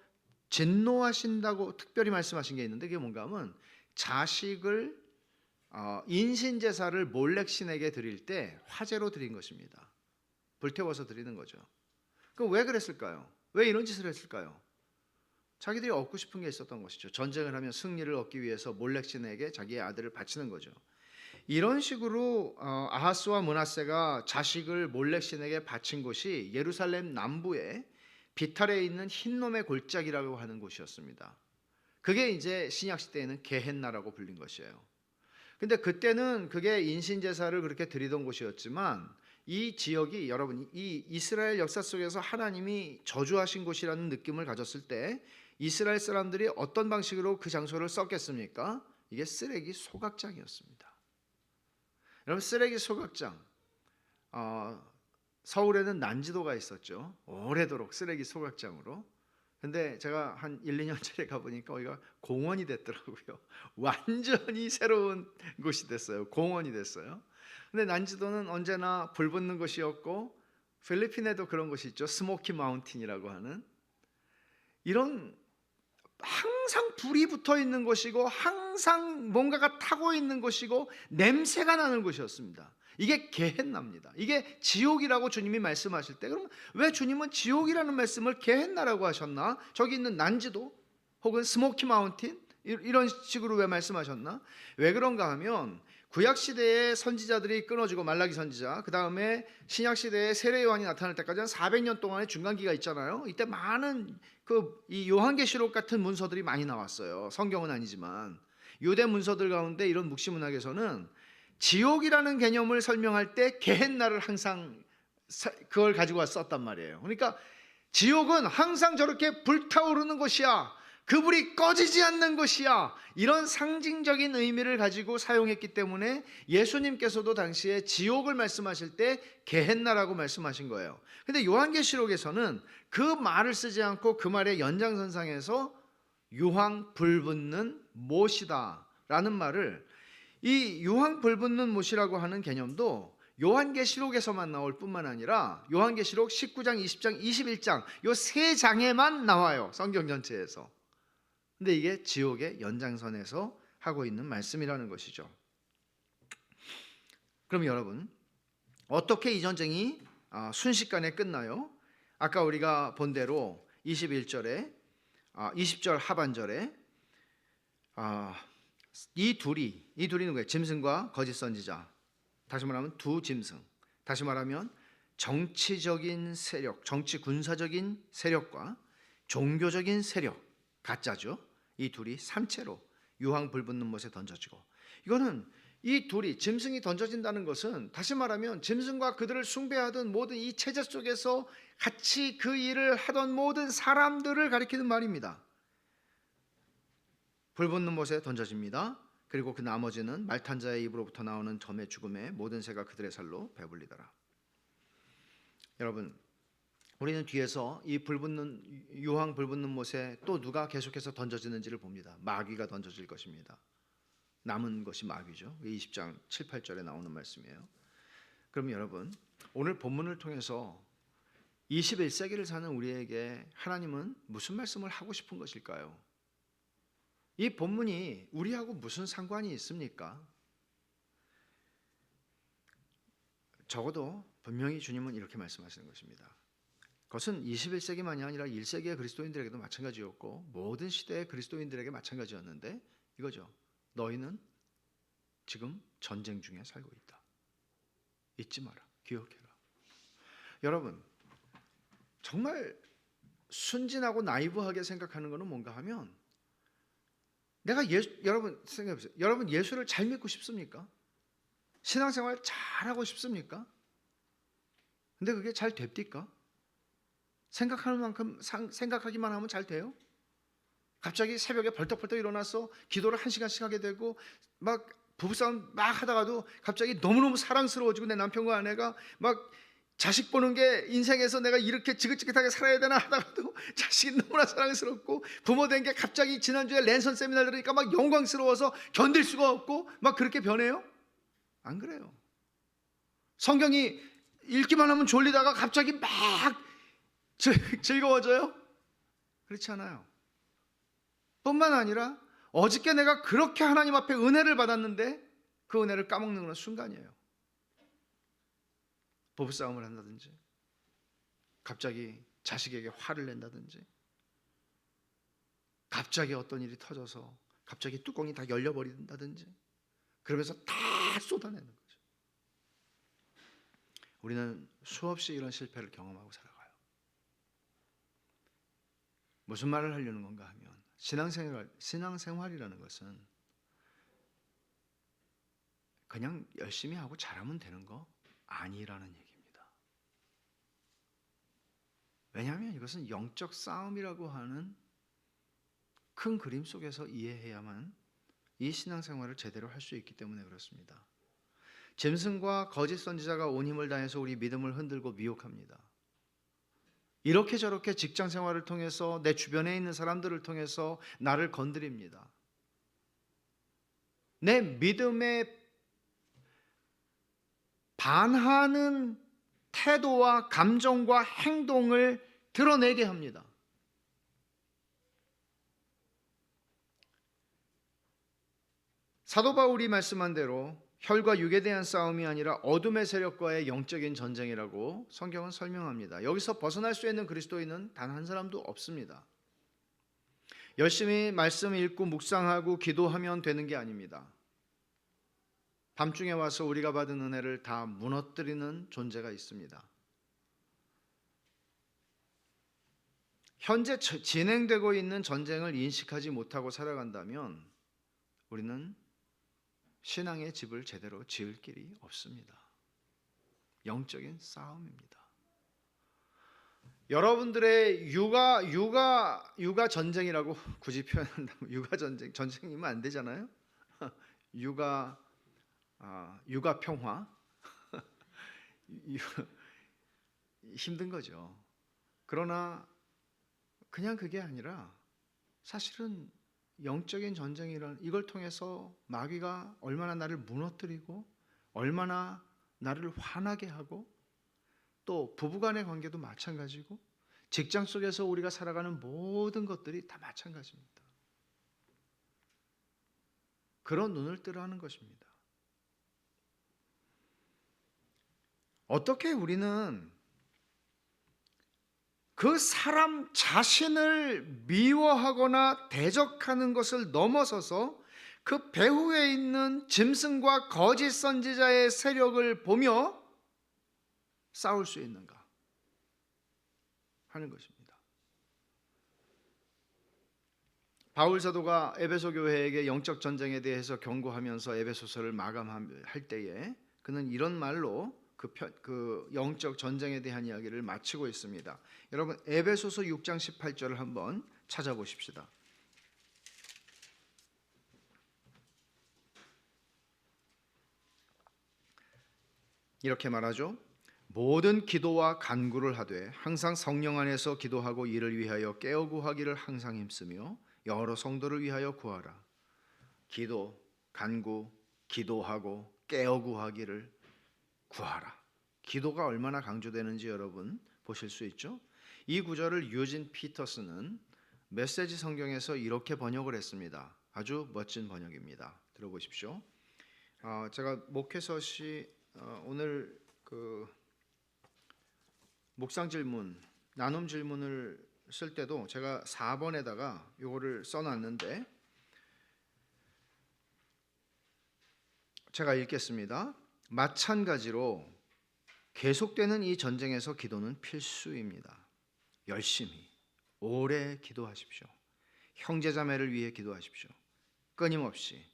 진노하신다고 특별히 말씀하신 게 있는데 그게 뭔가 하면 자식을 인신제사를 몰렉 신에게 드릴 때 화제로 드린 것입니다. 불태워서 드리는 거죠. 그럼 왜 그랬을까요? 왜 이런 짓을 했을까요? 자기들이 얻고 싶은 게 있었던 것이죠. 전쟁을 하면 승리를 얻기 위해서 몰렉 신에게 자기의 아들을 바치는 거죠. 이런 식으로 아하스와 므낫세가 자식을 몰렉 신에게 바친 곳이 예루살렘 남부에 비탈에 있는 흰놈의 골짜기라고 하는 곳이었습니다. 그게 이제 신약 시대에는 게헨나라고 불린 것이에요. 근데 그때는 그게 인신제사를 그렇게 드리던 곳이었지만 이 지역이 여러분 이 이스라엘 역사 속에서 하나님이 저주하신 곳이라는 느낌을 가졌을 때 이스라엘 사람들이 어떤 방식으로 그 장소를 썼겠습니까? 이게 쓰레기 소각장이었습니다. 여러분, 쓰레기 소각장, 서울에는 난지도가 있었죠. 오래도록 쓰레기 소각장으로. 근데 제가 한 1, 2년 전에 가보니까 거기가 공원이 됐더라고요. 완전히 새로운 곳이 됐어요. 공원이 됐어요. 근데 난지도는 언제나 불 붙는 곳이었고 필리핀에도 그런 곳이 있죠. 스모키 마운틴이라고 하는, 이런 항상 불이 붙어 있는 곳이고 항상 뭔가가 타고 있는 곳이고 냄새가 나는 곳이었습니다. 이게 게헨나입니다. 이게 지옥이라고 주님이 말씀하실 때, 그럼 왜 주님은 지옥이라는 말씀을 게헨나라고 하셨나? 저기 있는 난지도 혹은 스모키 마운틴 이런 식으로 왜 말씀하셨나? 왜 그런가 하면 구약 시대의 선지자들이 끊어지고, 말라기 선지자, 그 다음에 신약 시대에 세례 요한이 나타날 때까지 한 400년 동안의 중간기가 있잖아요. 이때 많은 이 요한계시록 같은 문서들이 많이 나왔어요. 성경은 아니지만 유대 문서들 가운데 이런 묵시문학에서는 지옥이라는 개념을 설명할 때 게헨나를 항상 그걸 가지고 썼단 말이에요. 그러니까 지옥은 항상 저렇게 불타오르는 곳이야, 그 불이 꺼지지 않는 것이야, 이런 상징적인 의미를 가지고 사용했기 때문에 예수님께서도 당시에 지옥을 말씀하실 때 게헨나라고 말씀하신 거예요. 근데 요한계시록에서는 그 말을 쓰지 않고 그 말의 연장선상에서 유황 불붙는 못이다 라는 말을, 이 유황 불붙는 못이라고 하는 개념도 요한계시록에서만 나올 뿐만 아니라 요한계시록 19장, 20장, 21장 요 세 장에만 나와요, 성경 전체에서. 근데 이게 지옥의 연장선에서 하고 있는 말씀이라는 것이죠. 그럼 여러분, 어떻게 이 전쟁이 순식간에 끝나요? 아까 우리가 본 대로 21절에 20절 하반절에 이 둘이 누구예요? 짐승과 거짓 선지자. 다시 말하면 두 짐승. 다시 말하면 정치적인 세력, 정치 군사적인 세력과 종교적인 세력, 가짜죠. 이 둘이 삼체로 유황 불붙는 못에 던져지고, 이거는 이 둘이, 짐승이 던져진다는 것은 다시 말하면 짐승과 그들을 숭배하던 모든 이 체제 속에서 같이 그 일을 하던 모든 사람들을 가리키는 말입니다. 불붙는 못에 던져집니다. 그리고 그 나머지는 말탄 자의 입으로부터 나오는 점의 죽음에 모든 새가 그들의 살로 배불리더라. 여러분, 우리는 뒤에서 이 유황 불붙는 못에 또 누가 계속해서 던져지는지를 봅니다. 마귀가 던져질 것입니다. 남은 것이 마귀죠. 20장 7, 8절에 나오는 말씀이에요. 그럼 여러분, 오늘 본문을 통해서 21세기를 사는 우리에게 하나님은 무슨 말씀을 하고 싶은 것일까요? 이 본문이 우리하고 무슨 상관이 있습니까? 적어도 분명히 주님은 이렇게 말씀하시는 것입니다. 그것은 21세기만이 아니라 1세기의 그리스도인들에게도 마찬가지였고 모든 시대의 그리스도인들에게 마찬가지였는데, 이거죠. 너희는 지금 전쟁 중에 살고 있다. 잊지 마라. 기억해라. 여러분, 정말 순진하고 나이브하게 생각하는 것은 뭔가 하면, 여러분 생각해보세요. 여러분 예수를 잘 믿고 싶습니까? 신앙생활 잘하고 싶습니까? 근데 그게 잘 됩니까? 생각하는 만큼 생각하기만 하면 잘 돼요? 갑자기 새벽에 벌떡벌떡 일어나서 기도를 1시간씩 하게 되고, 막 부부싸움 막 하다가도 갑자기 너무너무 사랑스러워지고, 내 남편과 아내가 막 자식 보는 게 인생에서 내가 이렇게 지긋지긋하게 살아야 되나 하다가도 자식이 너무나 사랑스럽고, 부모 된 게 갑자기 지난주에 랜선 세미나 들으니까 막 영광스러워서 견딜 수가 없고, 막 그렇게 변해요? 안 그래요. 성경이 읽기만 하면 졸리다가 갑자기 막 즐거워져요? 그렇지 않아요. 뿐만 아니라 어저께 내가 그렇게 하나님 앞에 은혜를 받았는데 그 은혜를 까먹는 그런 순간이에요. 부부싸움을 한다든지, 갑자기 자식에게 화를 낸다든지, 갑자기 어떤 일이 터져서 갑자기 뚜껑이 다 열려버린다든지, 그러면서 다 쏟아내는 거죠. 우리는 수없이 이런 실패를 경험하고 살아가요. 무슨 말을 하려는 건가 하면, 신앙생활이라는 것은 그냥 열심히 하고 잘하면 되는 거 아니라는 얘기입니다. 왜냐하면 이것은 영적 싸움이라고 하는 큰 그림 속에서 이해해야만 이 신앙생활을 제대로 할 수 있기 때문에 그렇습니다. 짐승과 거짓 선지자가 온 힘을 다해서 우리 믿음을 흔들고 미혹합니다. 이렇게 저렇게 직장 생활을 통해서 내 주변에 있는 사람들을 통해서 나를 건드립니다. 내 믿음에 반하는 태도와 감정과 행동을 드러내게 합니다. 사도 바울이 말씀한 대로 혈과 육에 대한 싸움이 아니라 어둠의 세력과의 영적인 전쟁이라고 성경은 설명합니다. 여기서 벗어날 수 있는 그리스도인은 단 한 사람도 없습니다. 열심히 말씀 읽고 묵상하고 기도하면 되는 게 아닙니다. 밤중에 와서 우리가 받은 은혜를 다 무너뜨리는 존재가 있습니다. 현재 진행되고 있는 전쟁을 인식하지 못하고 살아간다면 우리는 신앙의 집을 제대로 지을 길이 없습니다. 영적인 싸움입니다. 여러분들의 육아 전쟁이라고 굳이 표현한다면 육아 전쟁이면 안 되잖아요. 육아 평화 힘든 거죠. 그러나 그냥 그게 아니라 사실은 영적인 전쟁이란 이걸 통해서 마귀가 얼마나 나를 무너뜨리고 얼마나 나를 화나게 하고 또 부부간의 관계도 마찬가지고 직장 속에서 우리가 살아가는 모든 것들이 다 마찬가지입니다. 그런 눈을 뜨라 하는 것입니다. 어떻게 우리는 그 사람 자신을 미워하거나 대적하는 것을 넘어서서 그 배후에 있는 짐승과 거짓 선지자의 세력을 보며 싸울 수 있는가 하는 것입니다. 바울 사도가 에베소 교회에게 영적 전쟁에 대해서 경고하면서 에베소서를 마감할 때에 그는 이런 말로 그 영적 전쟁에 대한 이야기를 마치고 있습니다. 여러분 에베소서 6장 18절을 한번 찾아보십시다. 이렇게 말하죠. 모든 기도와 간구를 하되 항상 성령 안에서 기도하고 이를 위하여 깨어 구하기를 항상 힘쓰며 여러 성도를 위하여 구하라. 기도, 간구, 기도하고 깨어 구하기를 구하라. 기도가 얼마나 강조되는지 여러분 보실 수 있죠? 이 구절을 유진 피터스는 메시지 성경에서 이렇게 번역을 했습니다. 아주 멋진 번역입니다. 들어보십시오. 제가 목회서시 오늘 그 묵상 질문, 나눔 질문을 쓸 때도 제가 4번에다가 이거를 써놨는데 제가 읽겠습니다. 마찬가지로 계속되는 이 전쟁에서 기도는 필수입니다. 열심히 오래 기도하십시오. 형제자매를 위해 기도하십시오. 끊임없이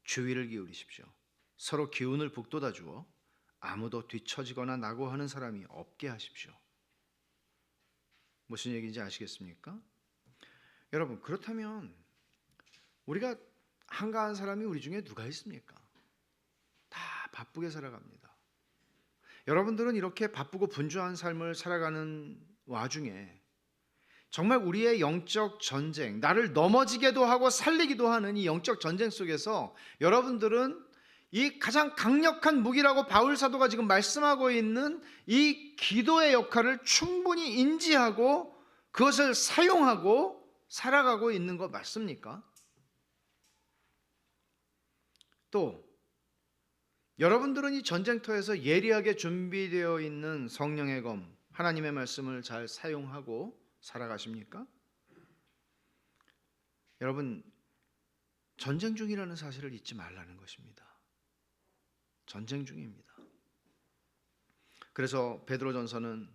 주의를 기울이십시오. 서로 기운을 북돋아 주어 아무도 뒤처지거나 낙오하는 사람이 없게 하십시오. 무슨 얘기인지 아시겠습니까? 여러분 그렇다면 우리가 한가한 사람이 우리 중에 누가 있습니까? 다 바쁘게 살아갑니다. 여러분들은 이렇게 바쁘고 분주한 삶을 살아가는 와중에 정말 우리의 영적 전쟁, 나를 넘어지게도 하고 살리기도 하는 이 영적 전쟁 속에서 여러분들은 이 가장 강력한 무기라고 바울 사도가 지금 말씀하고 있는 이 기도의 역할을 충분히 인지하고 그것을 사용하고 살아가고 있는 거 맞습니까? 또 여러분들은 이 전쟁터에서 예리하게 준비되어 있는 성령의 검, 하나님의 말씀을 잘 사용하고 살아가십니까? 여러분 전쟁 중이라는 사실을 잊지 말라는 것입니다. 전쟁 중입니다. 그래서 베드로전서는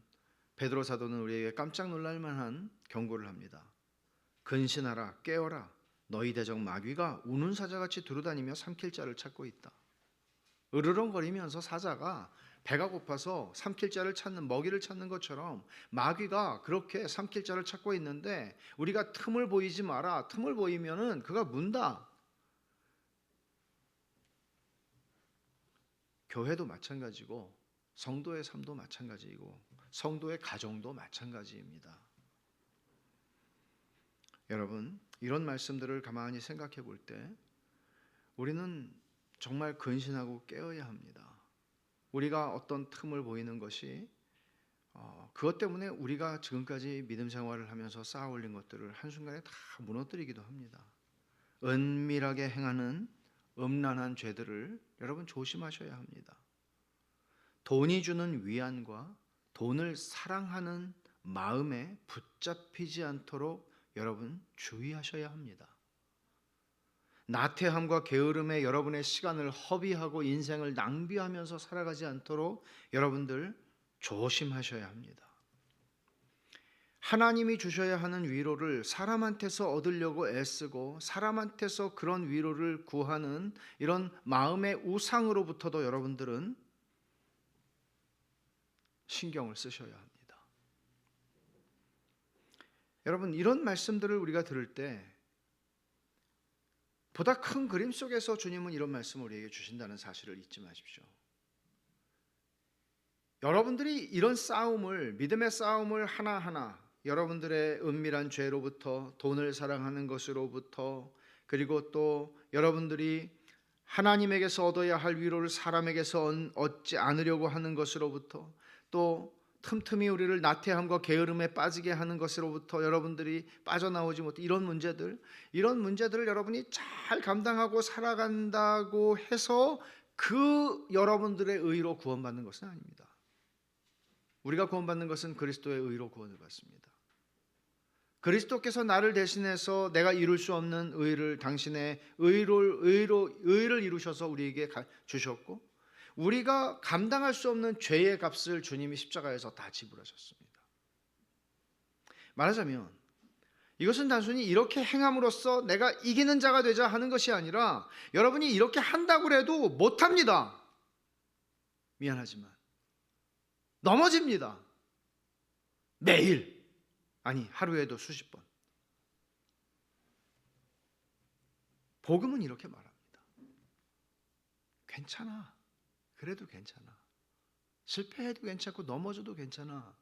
베드로 사도는 우리에게 깜짝 놀랄 만한 경고를 합니다. 근신하라, 깨어라. 너희 대적 마귀가 우는 사자같이 두루다니며 삼킬 자를 찾고 있다. 으르렁거리면서 사자가 배가 고파서 삼킬 자를 찾는, 먹이를 찾는 것처럼 마귀가 그렇게 삼킬 자를 찾고 있는데 우리가 틈을 보이지 마라. 틈을 보이면은 그가 문다. 교회도 마찬가지고 성도의 삶도 마찬가지이고 성도의 가정도 마찬가지입니다. 여러분 이런 말씀들을 가만히 생각해 볼 때 우리는 정말 근신하고 깨어야 합니다. 우리가 어떤 틈을 보이는 것이 그것 때문에 우리가 지금까지 믿음 생활을 하면서 쌓아 올린 것들을 한순간에 다 무너뜨리기도 합니다. 은밀하게 행하는 음란한 죄들을 여러분 조심하셔야 합니다. 돈이 주는 위안과 돈을 사랑하는 마음에 붙잡히지 않도록 여러분 주의하셔야 합니다. 나태함과 게으름에 여러분의 시간을 허비하고 인생을 낭비하면서 살아가지 않도록 여러분들 조심하셔야 합니다. 하나님이 주셔야 하는 위로를 사람한테서 얻으려고 애쓰고 사람한테서 그런 위로를 구하는 이런 마음의 우상으로부터도 여러분들은 신경을 쓰셔야 합니다. 여러분, 이런 말씀들을 우리가 들을 때 보다 큰 그림 속에서 주님은 이런 말씀을 우리에게 주신다는 사실을 잊지 마십시오. 여러분들이 이런 싸움을, 믿음의 싸움을 하나하나 여러분들의 은밀한 죄로부터, 돈을 사랑하는 것으로부터, 그리고 또 여러분들이 하나님에게서 얻어야 할 위로를 사람에게서 얻지 않으려고 하는 것으로부터, 또 틈틈이 우리를 나태함과 게으름에 빠지게 하는 것으로부터 여러분들이 빠져나오지 못해 이런 문제들을 여러분이 잘 감당하고 살아간다고 해서 그 여러분들의 의로 구원받는 것은 아닙니다. 우리가 구원받는 것은 그리스도의 의로 구원을 받습니다. 그리스도께서 나를 대신해서 내가 이룰 수 없는 의를 당신의 의를 이루셔서 우리에게 주셨고, 우리가 감당할 수 없는 죄의 값을 주님이 십자가에서 다 지불하셨습니다. 말하자면 이것은 단순히 이렇게 행함으로써 내가 이기는 자가 되자 하는 것이 아니라, 여러분이 이렇게 한다고 해도 못합니다. 미안하지만 넘어집니다. 매일, 아니 하루에도 수십 번. 복음은 이렇게 말합니다. 괜찮아. 그래도 괜찮아. 실패해도 괜찮고 넘어져도 괜찮아.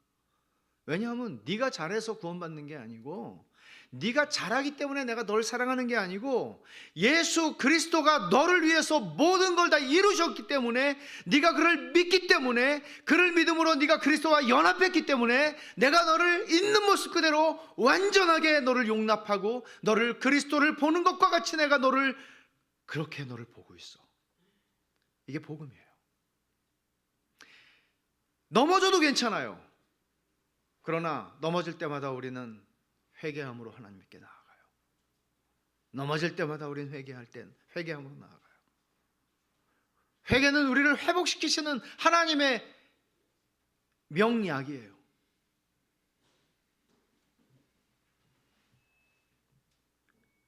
왜냐하면 네가 잘해서 구원받는 게 아니고, 네가 잘하기 때문에 내가 널 사랑하는 게 아니고, 예수 그리스도가 너를 위해서 모든 걸 다 이루셨기 때문에, 네가 그를 믿기 때문에, 그를 믿음으로 네가 그리스도와 연합했기 때문에 내가 너를 있는 모습 그대로 완전하게 너를 용납하고 너를 그리스도를 보는 것과 같이 내가 그렇게 너를 보고 있어. 이게 복음이에요. 넘어져도 괜찮아요. 그러나 넘어질 때마다 우리는 회개함으로 하나님께 나아가요. 넘어질 때마다 우리는 회개함으로 나아가요. 회개는 우리를 회복시키시는 하나님의 명약이에요.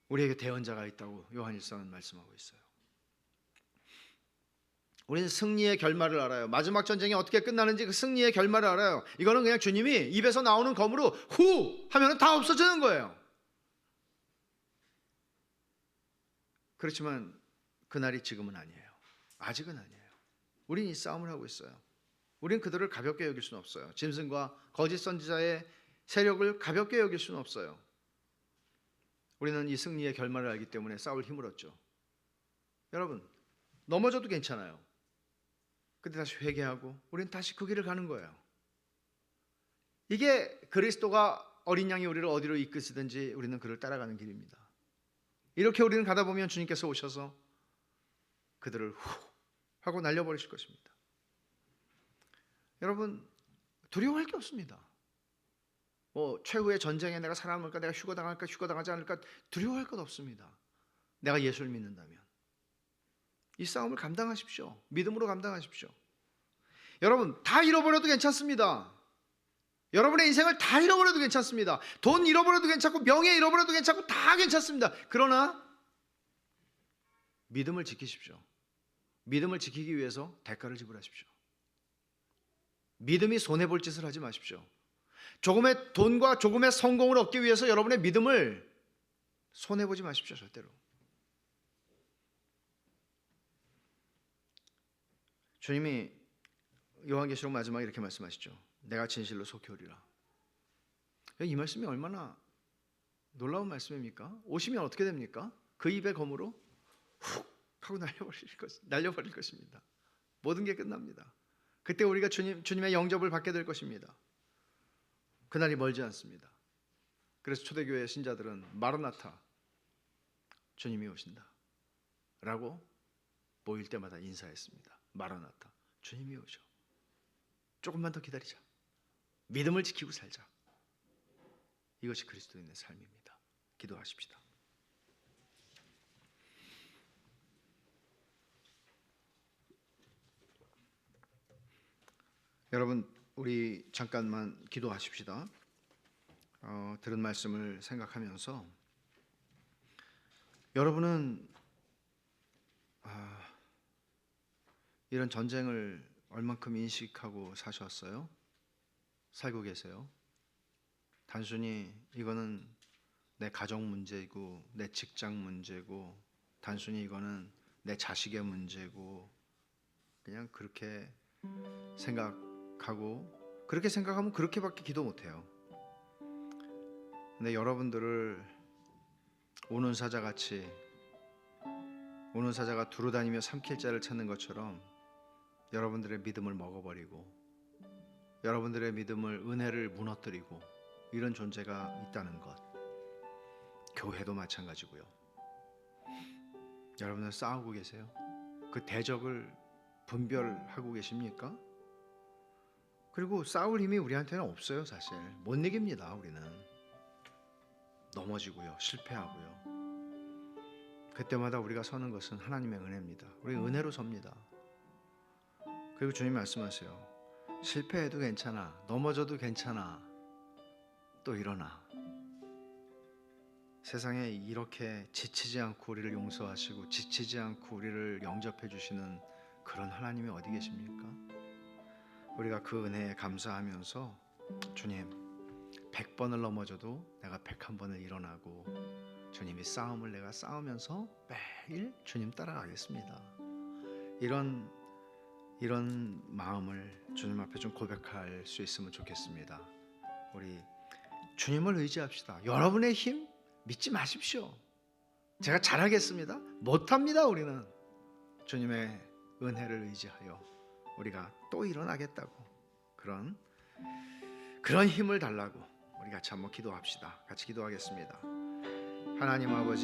우리에게 대언자가 있다고 요한일서는 말씀하고 있어요. 우리는 승리의 결말을 알아요. 마지막 전쟁이 어떻게 끝나는지 그 승리의 결말을 알아요. 이거는 그냥 주님이 입에서 나오는 검으로 후 하면 다 없어지는 거예요. 그렇지만 그날이 지금은 아니에요. 아직은 아니에요. 우리는 이 싸움을 하고 있어요. 우리는 그들을 가볍게 여길 수는 없어요. 짐승과 거짓 선지자의 세력을 가볍게 여길 수는 없어요. 우리는 이 승리의 결말을 알기 때문에 싸울 힘을 얻죠. 여러분, 넘어져도 괜찮아요. 근데 다시 회개하고 우리는 다시 그 길을 가는 거예요. 이게 그리스도가 어린 양이 우리를 어디로 이끄시든지 우리는 그를 따라가는 길입니다. 이렇게 우리는 가다 보면 주님께서 오셔서 그들을 후 하고 날려버리실 것입니다. 여러분, 두려워할 게 없습니다. 최후의 전쟁에 내가 살아남을까, 내가 휴거당하지 않을까 두려워할 것 없습니다. 내가 예수를 믿는다면 이 싸움을 감당하십시오. 믿음으로 감당하십시오. 여러분, 다 잃어버려도 괜찮습니다. 여러분의 인생을 다 잃어버려도 괜찮습니다. 돈 잃어버려도 괜찮고 명예 잃어버려도 괜찮고 다 괜찮습니다. 그러나 믿음을 지키십시오. 믿음을 지키기 위해서 대가를 지불하십시오. 믿음이 손해볼 짓을 하지 마십시오. 조금의 돈과 조금의 성공을 얻기 위해서 여러분의 믿음을 손해보지 마십시오. 절대로. 주님이 요한계시록 마지막에 이렇게 말씀하시죠. 내가 진실로 속히 오리라. 이 말씀이 얼마나 놀라운 말씀입니까? 오시면 어떻게 됩니까? 그 입의 검으로 훅 하고 날려버릴 것입니다. 모든 게 끝납니다. 그때 우리가 주님의 영접을 받게 될 것입니다. 그날이 멀지 않습니다. 그래서 초대교회 신자들은 마라나타, 주님이 오신다 라고 모일 때마다 인사했습니다. 마라나타, 주님이 오셔. 조금만 더 기다리자. 믿음을 지키고 살자. 이것이 그리스도인의 삶입니다. 기도하십시다. 여러분, 우리 잠깐만 기도하십시다. 들은 말씀을 생각하면서 여러분은 이런 전쟁을 얼만큼 인식하고 사셨어요? 살고 계세요? 단순히 이거는 내 가정 문제이고 내 직장 문제고 단순히 이거는 내 자식의 문제고 그냥 그렇게 생각하고 그렇게 생각하면 그렇게밖에 기도 못해요. 근데 여러분들을 오는 사자같이 오는 사자가 두루다니며 삼킬 자를 찾는 것처럼 여러분들의 믿음을 먹어버리고 여러분들의 믿음을 은혜를 무너뜨리고 이런 존재가 있다는 것. 교회도 마찬가지고요. 여러분들 싸우고 계세요? 그 대적을 분별하고 계십니까? 그리고 싸울 힘이 우리한테는 없어요. 사실 못 이깁니다. 우리는 넘어지고요, 실패하고요. 그때마다 우리가 서는 것은 하나님의 은혜입니다. 우리 은혜로 섭니다. 그리고 주님 말씀하세요. 실패해도 괜찮아, 넘어져도 괜찮아, 또 일어나. 세상에 이렇게 지치지 않고 우리를 용서하시고 지치지 않고 우리를 영접해 주시는 그런 하나님이 어디 계십니까? 우리가 그 은혜에 감사하면서 주님, 100번을 넘어져도 내가 101번을 일어나고 주님이 싸움을 내가 싸우면서 매일 주님 따라가겠습니다. 이런 마음을 주님 앞에 좀 고백할 수 있으면 좋겠습니다. 우리 주님을 의지합시다. 여러분의 힘 믿지 마십시오. 제가 잘하겠습니다. 못합니다. 우리는 주님의 은혜를 의지하여 우리가 또 일어나겠다고 그런 힘을 달라고 우리 같이 한번 기도합시다. 같이 기도하겠습니다. 하나님 아버지,